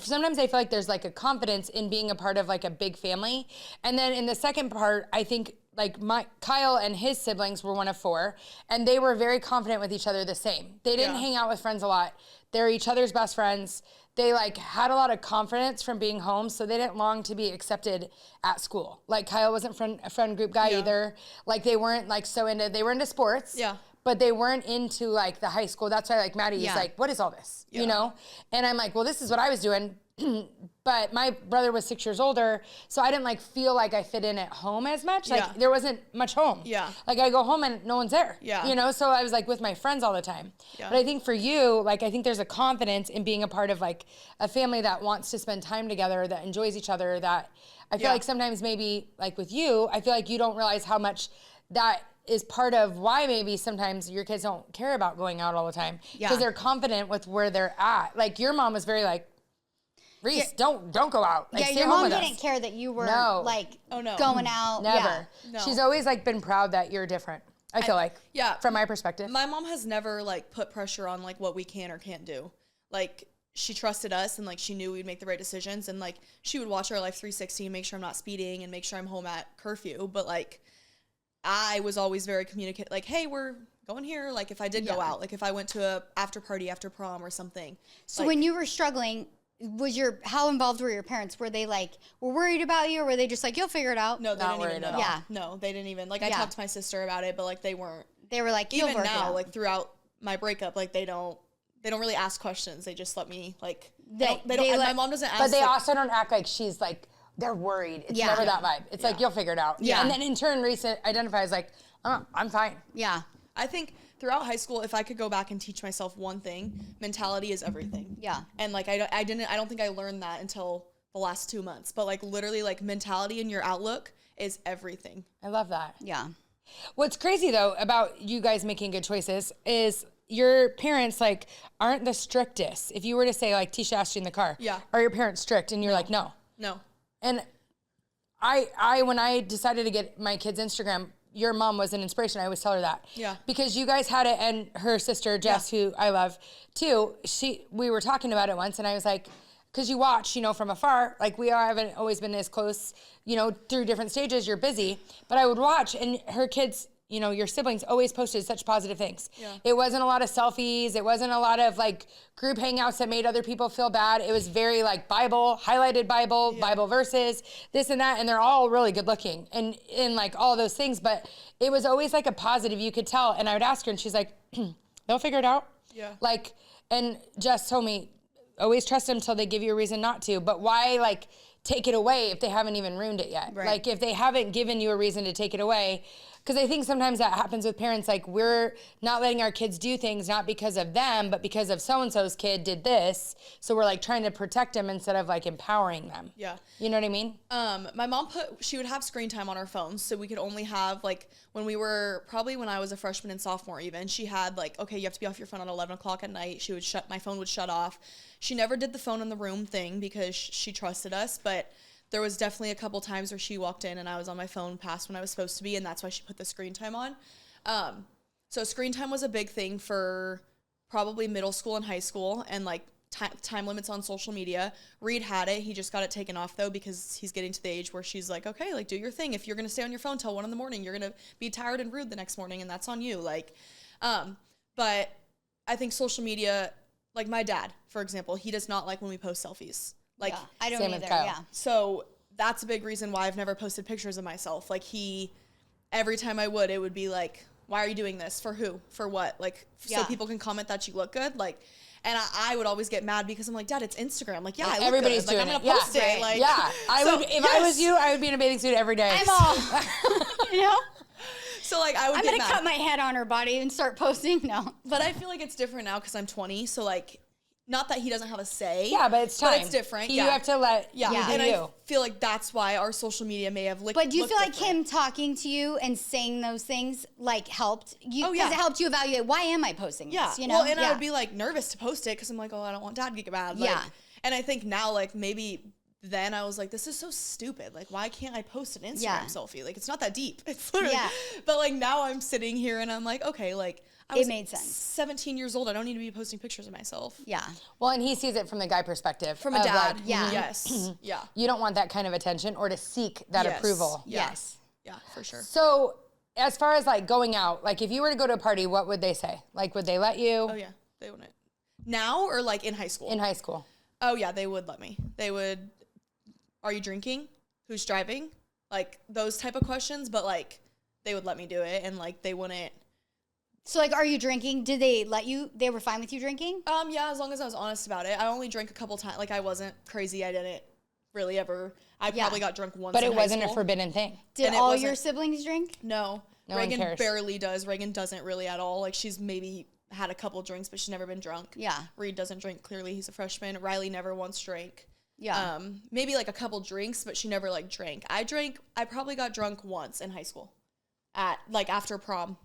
sometimes I feel like there's like a confidence in being a part of like a big family. And then in the second part, I think like Kyle and his siblings were one of 4, and they were very confident with each other the same. They didn't hang out with friends a lot. They're each other's best friends. They like had a lot of confidence from being home, so they didn't long to be accepted at school. Like Kyle wasn't a friend group guy either. Like they weren't like they were into sports. Yeah. But they weren't into like the high school. That's why like Maddie is like, what is all this? You know? And I'm like, well, this is what I was doing. But my brother was 6 years older, so I didn't like feel like I fit in at home as much. Like there wasn't much home. Yeah. Like I go home and no one's there. Yeah. You know, so I was like with my friends all the time. Yeah. But I think for you, like I think there's a confidence in being a part of like a family that wants to spend time together, that enjoys each other, that I feel like sometimes maybe like with you, I feel like you don't realize how much that is part of why maybe sometimes your kids don't care about going out all the time. Because they're confident with where they're at. Like your mom was very like, Reese, don't go out. Like, your mom didn't care that you were going out. Never. No. She's always like been proud that you're different. I feel like. Yeah. From my perspective. My mom has never like put pressure on like what we can or can't do. Like she trusted us and like she knew we'd make the right decisions, and like she would watch our life 360 and make sure I'm not speeding and make sure I'm home at curfew. But like I was always very communicative, like, hey, we're going here. Like, if I did go out, like if I went to a after party after prom or something. So when you were struggling, how involved were your parents? Were they like, were worried about you, or were they just like, you'll figure it out? No, they didn't even know. Yeah. No, they didn't even, like, I talked to my sister about it, but like they weren't. They were like, you'll even work it now, out. like throughout my breakup, like they don't really ask questions. They just let me, like, my mom doesn't ask. But they like, also don't act like she's like, they're worried. It's never that vibe. It's like, you'll figure it out. Yeah. And then in turn, Reese identifies like, oh, I'm fine. Yeah. I think throughout high school, if I could go back and teach myself one thing, mentality is everything. Yeah. And like, I don't think I learned that until the last 2 months, but like literally like mentality and your outlook is everything. I love that. Yeah. What's crazy though about you guys making good choices is your parents like aren't the strictest. If you were to say like Teisha asked you in the car, are your parents strict? And you're like, no. And I when I decided to get my kids Instagram, your mom was an inspiration. I always tell her that. Yeah. Because you guys had it, and her sister Jess, who I love too. We were talking about it once, and I was like, because you watch, from afar, like haven't always been as close, through different stages. You're busy, but I would watch, and her kids, your siblings always posted such positive things. Yeah. It wasn't a lot of selfies. It wasn't a lot of like group hangouts that made other people feel bad. It was very like Bible, highlighted Bible, Bible verses, this and that. And they're all really good looking and in like all those things. But it was always like a positive, you could tell. And I would ask her and she's like, they'll figure it out. Yeah. Like, and Jess told me, always trust them until they give you a reason not to. But why like take it away if they haven't even ruined it yet? Right. Like if they haven't given you a reason to take it away. Because I think sometimes that happens with parents, like we're not letting our kids do things, not because of them, but because of so-and-so's kid did this. So we're like trying to protect them instead of like empowering them. Yeah. You know what I mean? My mom she would have screen time on our phones. So we could only have like, when I was a freshman and sophomore even, she had like, okay, you have to be off your phone at 11 o'clock at night. My phone would shut off. She never did the phone in the room thing because she trusted us, but there was definitely a couple times where she walked in and I was on my phone past when I was supposed to be, and that's why she put the screen time on. So screen time was a big thing for probably middle school and high school, and like time limits on social media. Reed had it. He just got it taken off though because he's getting to the age where she's like, okay, like do your thing. If you're gonna stay on your phone till 1 a.m, you're gonna be tired and rude the next morning, and that's on you. Like, but I think social media, like my dad, for example, he does not like when we post selfies. Like, I don't either. Yeah. So that's a big reason why I've never posted pictures of myself. Like every time I would, it would be like, why are you doing this? For who? For what? Like, so people can comment that you look good. Like, and I would always get mad because I'm like, Dad, it's Instagram. Like, yeah, I look everybody's good. doing like, I'm it. gonna post it. Like, yeah. If I was you, I would be in a bathing suit every day. I'm all, So like I would I'm get gonna mad. cut my head on her body and start posting. No. But I feel like it's different now because I'm 20. So like, not that he doesn't have a say. Yeah, but it's time. But it's different. You have to let and I feel like that's why our social media may have But do you feel like him talking to you and saying those things like helped you? Oh, yeah. Because it helped you evaluate, why am I posting this? Yeah. You know? Well, and I would be like nervous to post it because I'm like, oh, I don't want Dad to get mad. Like, Yeah. And I think now, like maybe then I was like, this is so stupid. Like, why can't I post an Instagram selfie? Like, it's not that deep. It's literally. Yeah. But like now I'm sitting here and I'm like, okay, like. It made sense. 17 years old. I don't need to be posting pictures of myself. Yeah. Well, and he sees it from the guy perspective. From a dad. Like, Yes. Yeah. You don't want that kind of attention or to seek that approval. Yes. Yeah, for sure. So as far as like going out, like if you were to go to a party, what would they say? Like, would they let you? Oh, yeah. They wouldn't. Now or like in high school? In high school. Oh, yeah. They would let me. They would, are you drinking? Who's driving? Like those type of questions. But like they would let me do it and like they wouldn't. So, like, are you drinking? Did they let you? They were fine with you drinking? Yeah, as long as I was honest about it. I only drank a couple times. Like, I wasn't crazy. I didn't really ever. I probably got drunk once. But in it wasn't high school. a forbidden thing. Did all your siblings drink? No. No Reagan one cares. barely does. Reagan doesn't really at all. Like, she's maybe had a couple drinks, but she's never been drunk. Yeah. Reed doesn't drink. Clearly, he's a freshman. Riley never once drank. Yeah. Maybe like a couple drinks, but she never like drank. I probably got drunk once in high school, at like after prom.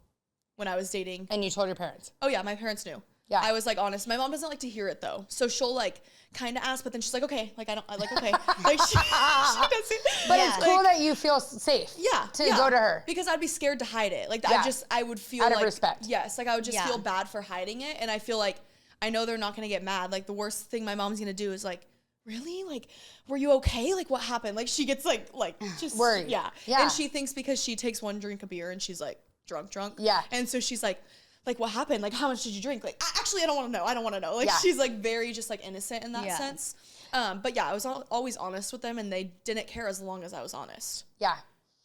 When I was dating. And you told your parents? Oh, yeah. My parents knew. Yeah. I was, like, honest. My mom doesn't like to hear it, though. So she'll, like, kind of ask, but then she's like, okay. Like, okay. Like, she doesn't. But it's cool that you feel safe. Yeah. To go to her. Because I'd be scared to hide it. Like, I would feel out like. of respect. Yes. Like, I would just feel bad for hiding it. And I feel like, I know they're not going to get mad. Like, the worst thing my mom's going to do is, like, really? Like, were you okay? Like, what happened? Like, she gets like just worried. Yeah. Yeah. And she thinks because she takes one drink of beer and she's like drunk. Yeah. And so she's like, what happened? Like, how much did you drink? Like, actually, I don't want to know. I don't want to know. Like, she's like very just like innocent in that sense. But yeah, I was always honest with them, and they didn't care as long as I was honest. Yeah.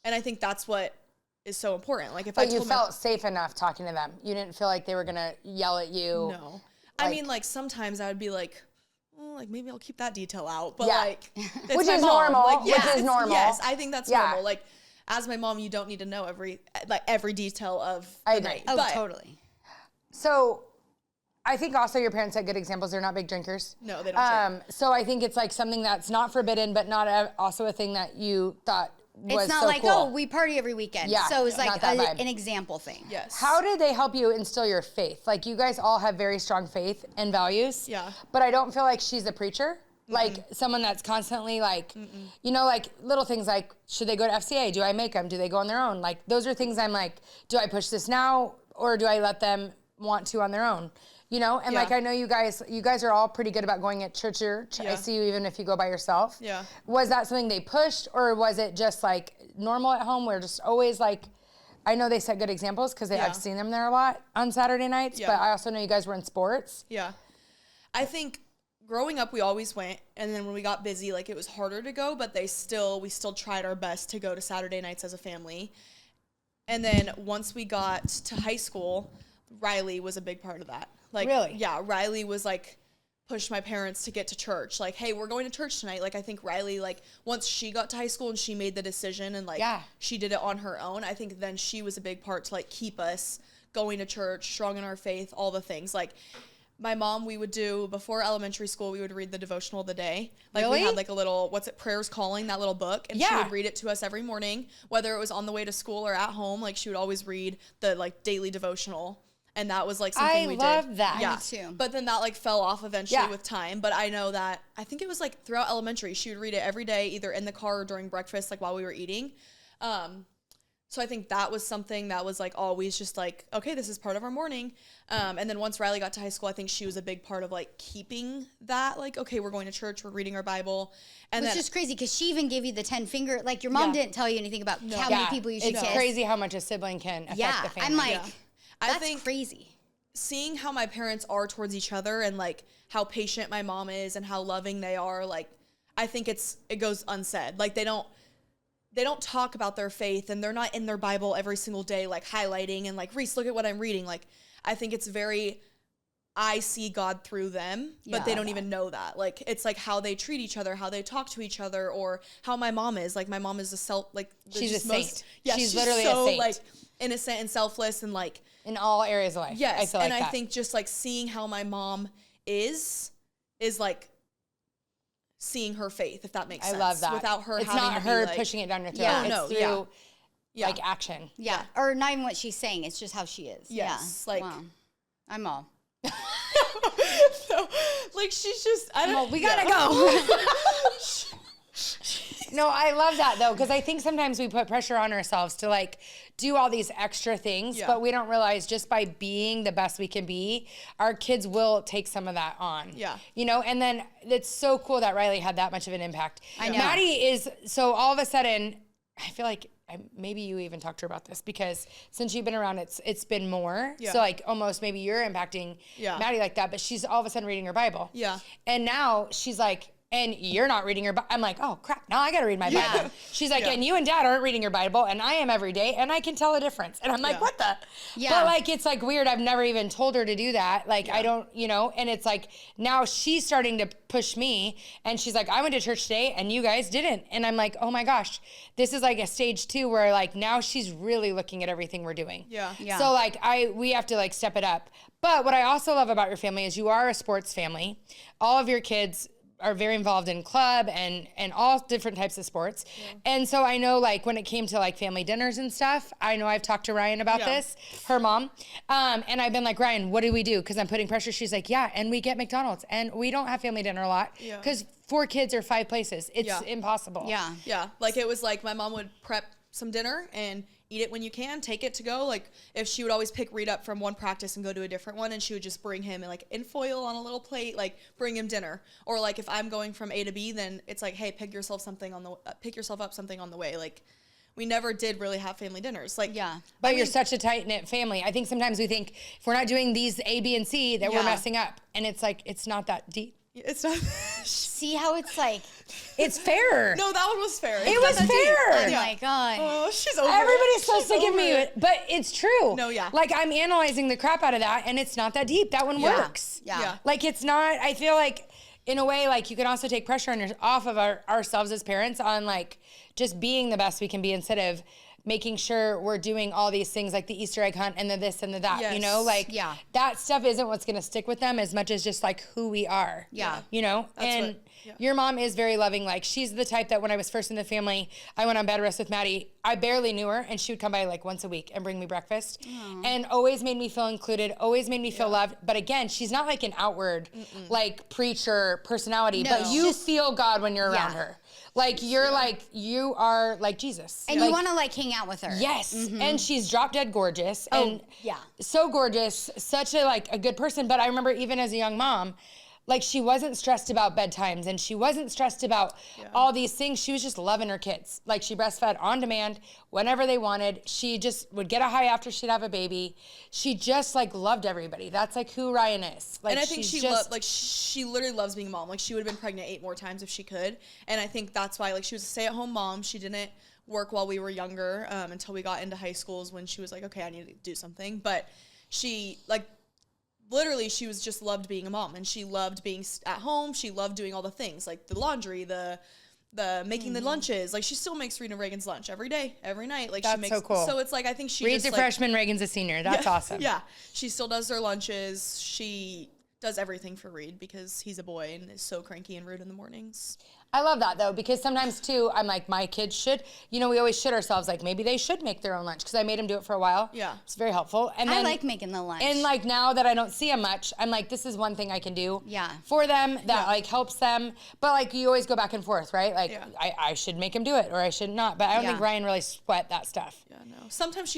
And I think that's what is so important. Like, if But you felt safe enough talking to them. You didn't feel like they were gonna yell at you. No. I mean, like, sometimes I would be like, oh, like, maybe I'll keep that detail out. But like, it's which my is mom. normal. Like, Which is normal. Yes, I think that's normal. Like, as my mom, you don't need to know every detail of the night. Oh, but, totally. So I think also your parents set good examples. They're not big drinkers. No, they don't drink. So I think it's like something that's not forbidden, but not also a thing that you thought was It's not so like, cool. oh, we party every weekend. Yeah, So it's not like that vibe. an example thing. Yes. How did they help you instill your faith? Like, you guys all have very strong faith and values. Yeah. But I don't feel like she's a preacher. Like someone that's constantly like, you know, like little things like, should they go to FCA? Do I make them? Do they go on their own? Like, those are things I'm like, do I push this now or do I let them want to on their own? You know? And like, I know you guys are all pretty good about going at church. I see you even if you go by yourself. Yeah. Was that something they pushed, or was it just like normal at home where just always like, I know they set good examples because I've seen them there a lot on Saturday nights, but I also know you guys were in sports. Yeah. I think growing up, we always went, and then when we got busy, like, it was harder to go, but we still tried our best to go to Saturday nights as a family. And then once we got to high school, Riley was a big part of that. Like, really? Yeah, Riley was like, pushed my parents to get to church. Like, hey, we're going to church tonight. Like, I think Riley, like, once she got to high school and she made the decision and like, she did it on her own, I think then she was a big part to like keep us going to church, strong in our faith, all the things. Like, my mom, we would do, before elementary school, we would read the devotional of the day. Like, we had like a little, Prayers Calling, that little book. And she would read it to us every morning, whether it was on the way to school or at home. Like, she would always read the like daily devotional. And that was like something we did. I love that. Yeah. Me too. But then that like fell off eventually with time. But I know that, I think it was like throughout elementary, she would read it every day, either in the car or during breakfast, like while we were eating. So I think that was something that was like always just like, okay, this is part of our morning. And then once Riley got to high school, I think she was a big part of like keeping that, like, okay, we're going to church, we're reading our Bible. And It's just crazy because she even gave you the 10 finger. Like, your mom didn't tell you anything about how many people you should kiss. It's crazy how much a sibling can affect the family. I'm like, that's I think crazy. Seeing how my parents are towards each other and like how patient my mom is and how loving they are, like, I think it goes unsaid. Like, they don't talk about their faith, and they're not in their Bible every single day, like highlighting and like, Reese, look at what I'm reading. Like, I think it's very, I see God through them, but they don't even know that. Like, it's like how they treat each other, how they talk to each other, or how my mom is. Like, my mom is she's a saint. Yeah, she's literally so, a saint. Like, innocent and selfless and like, in all areas of life. yes. I feel like and I think just like seeing how my mom is like seeing her faith, if that makes sense. I love that. Without her it's having not to her be like, pushing it down your throat. Yeah. It's No, through yeah. like action. Yeah. Or not even what she's saying. It's just how she is. Yes, Yeah. like- wow. I'm all. So, like, she's just, I don't know. We gotta go. No, I love that though, because I think sometimes we put pressure on ourselves to like do all these extra things, but we don't realize just by being the best we can be, our kids will take some of that on. Yeah. You know, and then it's so cool that Riley had that much of an impact. I know. Maddie is, so all of a sudden, I feel like maybe you even talked to her about this, because since you've been around, it's been more. Yeah. So like almost maybe you're impacting Maddie like that, but she's all of a sudden reading her Bible. Yeah. And now she's like, and you're not reading your Bible. I'm like, oh crap, now I gotta read my Bible. She's like, and you and Dad aren't reading your Bible, and I am every day, and I can tell a difference. And I'm like, what the? Yeah. But like, it's like weird. I've never even told her to do that. Like, I don't, you know, and it's like, now she's starting to push me, and she's like, I went to church today, and you guys didn't. And I'm like, oh my gosh, this is like a stage 2 where like, now she's really looking at everything we're doing. Yeah. Yeah. So like, we have to like step it up. But what I also love about your family is you are a sports family. All of your kids are very involved in club and all different types of sports. Yeah. And so I know like when it came to like family dinners and stuff, I know I've talked to Ryan about this, her mom. And I've been like, Ryan, what do we do? Cause I'm putting pressure. She's like, yeah. And we get McDonald's, and we don't have family dinner a lot cause 4 kids are 5 places. It's impossible. Yeah. Yeah. Like, it was like my mom would prep some dinner and eat it when you can, take it to go. Like if she would always pick Reed up from one practice and go to a different one, and she would just bring him in foil on a little plate, like bring him dinner. Or like if I'm going from A to B, then it's like, hey, pick yourself up something on the way. Like we never did really have family dinners. Like, yeah. But you're such a tight-knit family. I think sometimes we think if we're not doing these A, B, and C that we're messing up. And it's like, it's not that deep. It's not. See how it's like. It's fair. No, that one was fair. It was fair. Oh my God. Oh, she's over Everybody's so She's sick of me. But it's true. No, yeah. Like I'm analyzing the crap out of that and it's not that deep. That one works. Yeah. Like it's not, I feel like in a way, like you can also take pressure off of ourselves as parents on like just being the best we can be instead of making sure we're doing all these things like the Easter egg hunt and the this and the that, yes. you know, like that stuff isn't what's going to stick with them as much as just like who we are. Yeah. You know, your mom is very loving. Like she's the type that when I was first in the family, I went on bed rest with Maddie. I barely knew her and she would come by like once a week and bring me breakfast and always made me feel included, always made me feel loved. But again, she's not like an outward like preacher personality, but you feel God when you're around her. Like you're like, you are like Jesus. And like, you want to like hang out with her. Yes. And she's drop dead gorgeous. And so gorgeous, such a like a good person. But I remember even as a young mom, like she wasn't stressed about bedtimes and she wasn't stressed about all these things. She was just loving her kids. Like she breastfed on demand whenever they wanted. She just would get a high after she'd have a baby. She just like loved everybody. That's like who Ryan is. Like, and I think she literally loves being a mom. Like she would have been pregnant 8 more times if she could. And I think that's why like she was a stay-at-home mom. She didn't work while we were younger until we got into high schools when she was like, okay, I need to do something. But she like literally she was just loved being a mom and she loved being at home. She loved doing all the things like the laundry, the making the lunches. Like she still makes Reed and Reagan's lunch every day, every night. Like that's she makes so cool. So it's like I think she Reed's just a freshman, Reagan's a senior. That's awesome. Yeah. She still does their lunches. She does everything for Reed because he's a boy and is so cranky and rude in the mornings. I love that though, because sometimes too, I'm like, my kids should, you know, we always should ourselves, like maybe they should make their own lunch because I made them do it for a while. Yeah. It's very helpful. And then, I like making the lunch. And like now that I don't see them much, I'm like, this is one thing I can do for them that like helps them. But like you always go back and forth, right? Like I should make him do it or I should not. But I don't think Ryan really sweat that stuff. Yeah, no. Sometimes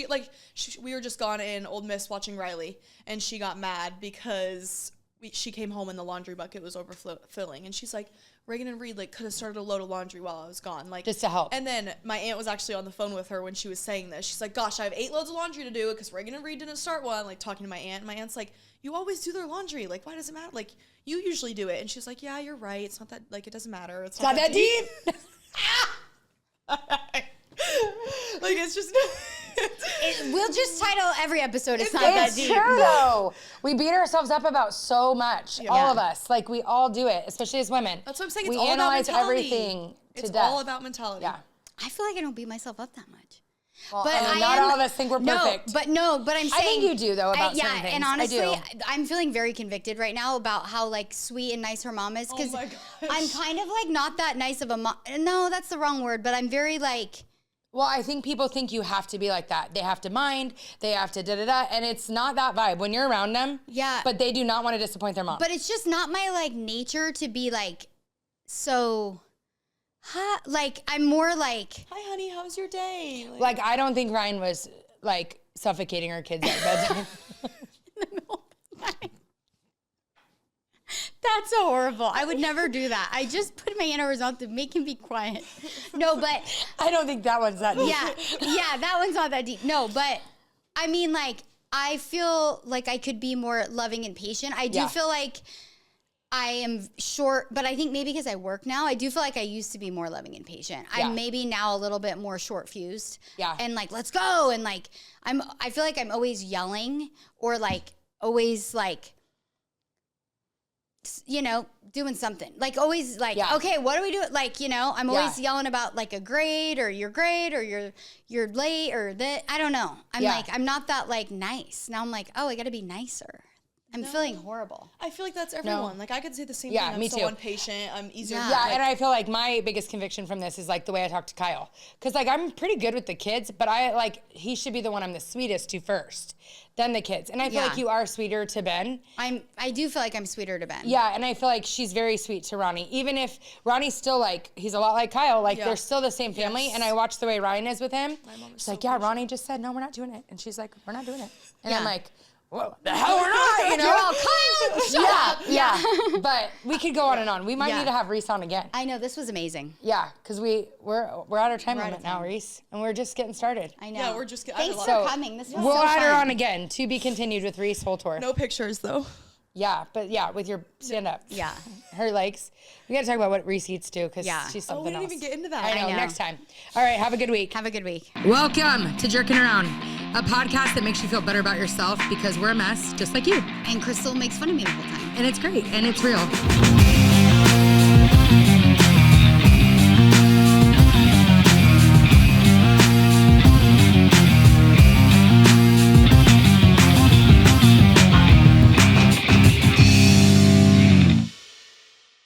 we were just gone in Old Miss watching Riley and she got mad because she came home and the laundry bucket was overfilling and she's like, Reagan and Reed like could have started a load of laundry while I was gone, like just to help. And then my aunt was actually on the phone with her when she was saying this. She's like, "Gosh, I have 8 loads of laundry to do because Reagan and Reed didn't start one." Like talking to my aunt, and my aunt's like, "You always do their laundry. Like, why does it matter? Like, you usually do it." And she's like, "Yeah, you're right. It's not that like it doesn't matter. It's not that deep." Like it's just. We'll just title every episode "It's Not That Deep." It's true though. We beat ourselves up about so much. All of us, like we all do it, especially as women. That's what I'm saying. We it's all analyze about mentality. everything to it's death. all about mentality. Yeah. I feel like I don't beat myself up that much. Well, but I mean, not all of us think we're perfect. But I'm saying. I think you do though about certain things. And honestly, I do. I'm feeling very convicted right now about how like sweet and nice her mom is because I'm kind of like not that nice of a mom. No, that's the wrong word. But I'm very like. Well, I think people think you have to be like that. They have to mind, they have to da-da-da, and it's not that vibe when you're around them. Yeah. But they do not want to disappoint their mom. But it's just not my, like, nature to be, like, so, like, I'm more like... Hi, honey, how's your day? Like, I don't think Ryan was, like, suffocating her kids at bedtime. In the middle of the night. That's so horrible. I would never do that. I just put my hand over his mouth to make him be quiet. No, but... I don't think that one's that deep. Yeah, that one's not that deep. No, but, I mean, like, I feel like I could be more loving and patient. I do feel like I am short, but I think maybe because I work now, I do feel like I used to be more loving and patient. Yeah. I'm maybe now a little bit more short-fused. Yeah. And, like, let's go. And, like, I feel like I'm always yelling or, like, always, like... you know, doing something. Like, always, like, okay, what do we do? Like, you know, I'm always yelling about, like, a grade or you're late or that. I don't know. I'm like, I'm not that, like, nice. Now I'm like, oh, I got to be nicer. I'm feeling horrible. I feel like that's everyone. Like I could say the same Yeah, thing. I'm me so too. impatient. I'm easier. Yeah, and I feel like my biggest conviction from this is like the way I talk to Kyle. Because like I'm pretty good with the kids, but he should be the one I'm the sweetest to first, then the kids. And I feel like you are sweeter to Ben. I do feel like I'm sweeter to Ben. Yeah, and I feel like she's very sweet to Ronnie. Even if Ronnie's still like, he's a lot like Kyle, like they're still the same family. Yes. And I watch the way Ryan is with him. She's so like, yeah, Ronnie just said, no, we're not doing it. And she's like, we're not doing it. And I'm Yeah. like, whoa, the hell we're not, you know? You're all Kyle, shut up. Yeah. But we could go on and on. We might need to have Reese on again. I know, this was amazing. Yeah, because we're at our time limit now, Reese, and we're just getting started. I know. Yeah, we're just. Thanks for coming. This was We'll so add her fun. on again, to be continued with Reese Holtorf. No pictures though. Yeah, but yeah, with your stand up. Yeah. Her legs. We got to talk about what Reese eats too, because she's something we didn't else. even get into that. I know. Next time. All right, have a good week. Have a good week. Welcome to Jerkin Around, a podcast that makes you feel better about yourself because we're a mess, just like you. And Crystal makes fun of me the whole time. And it's great, and it's real.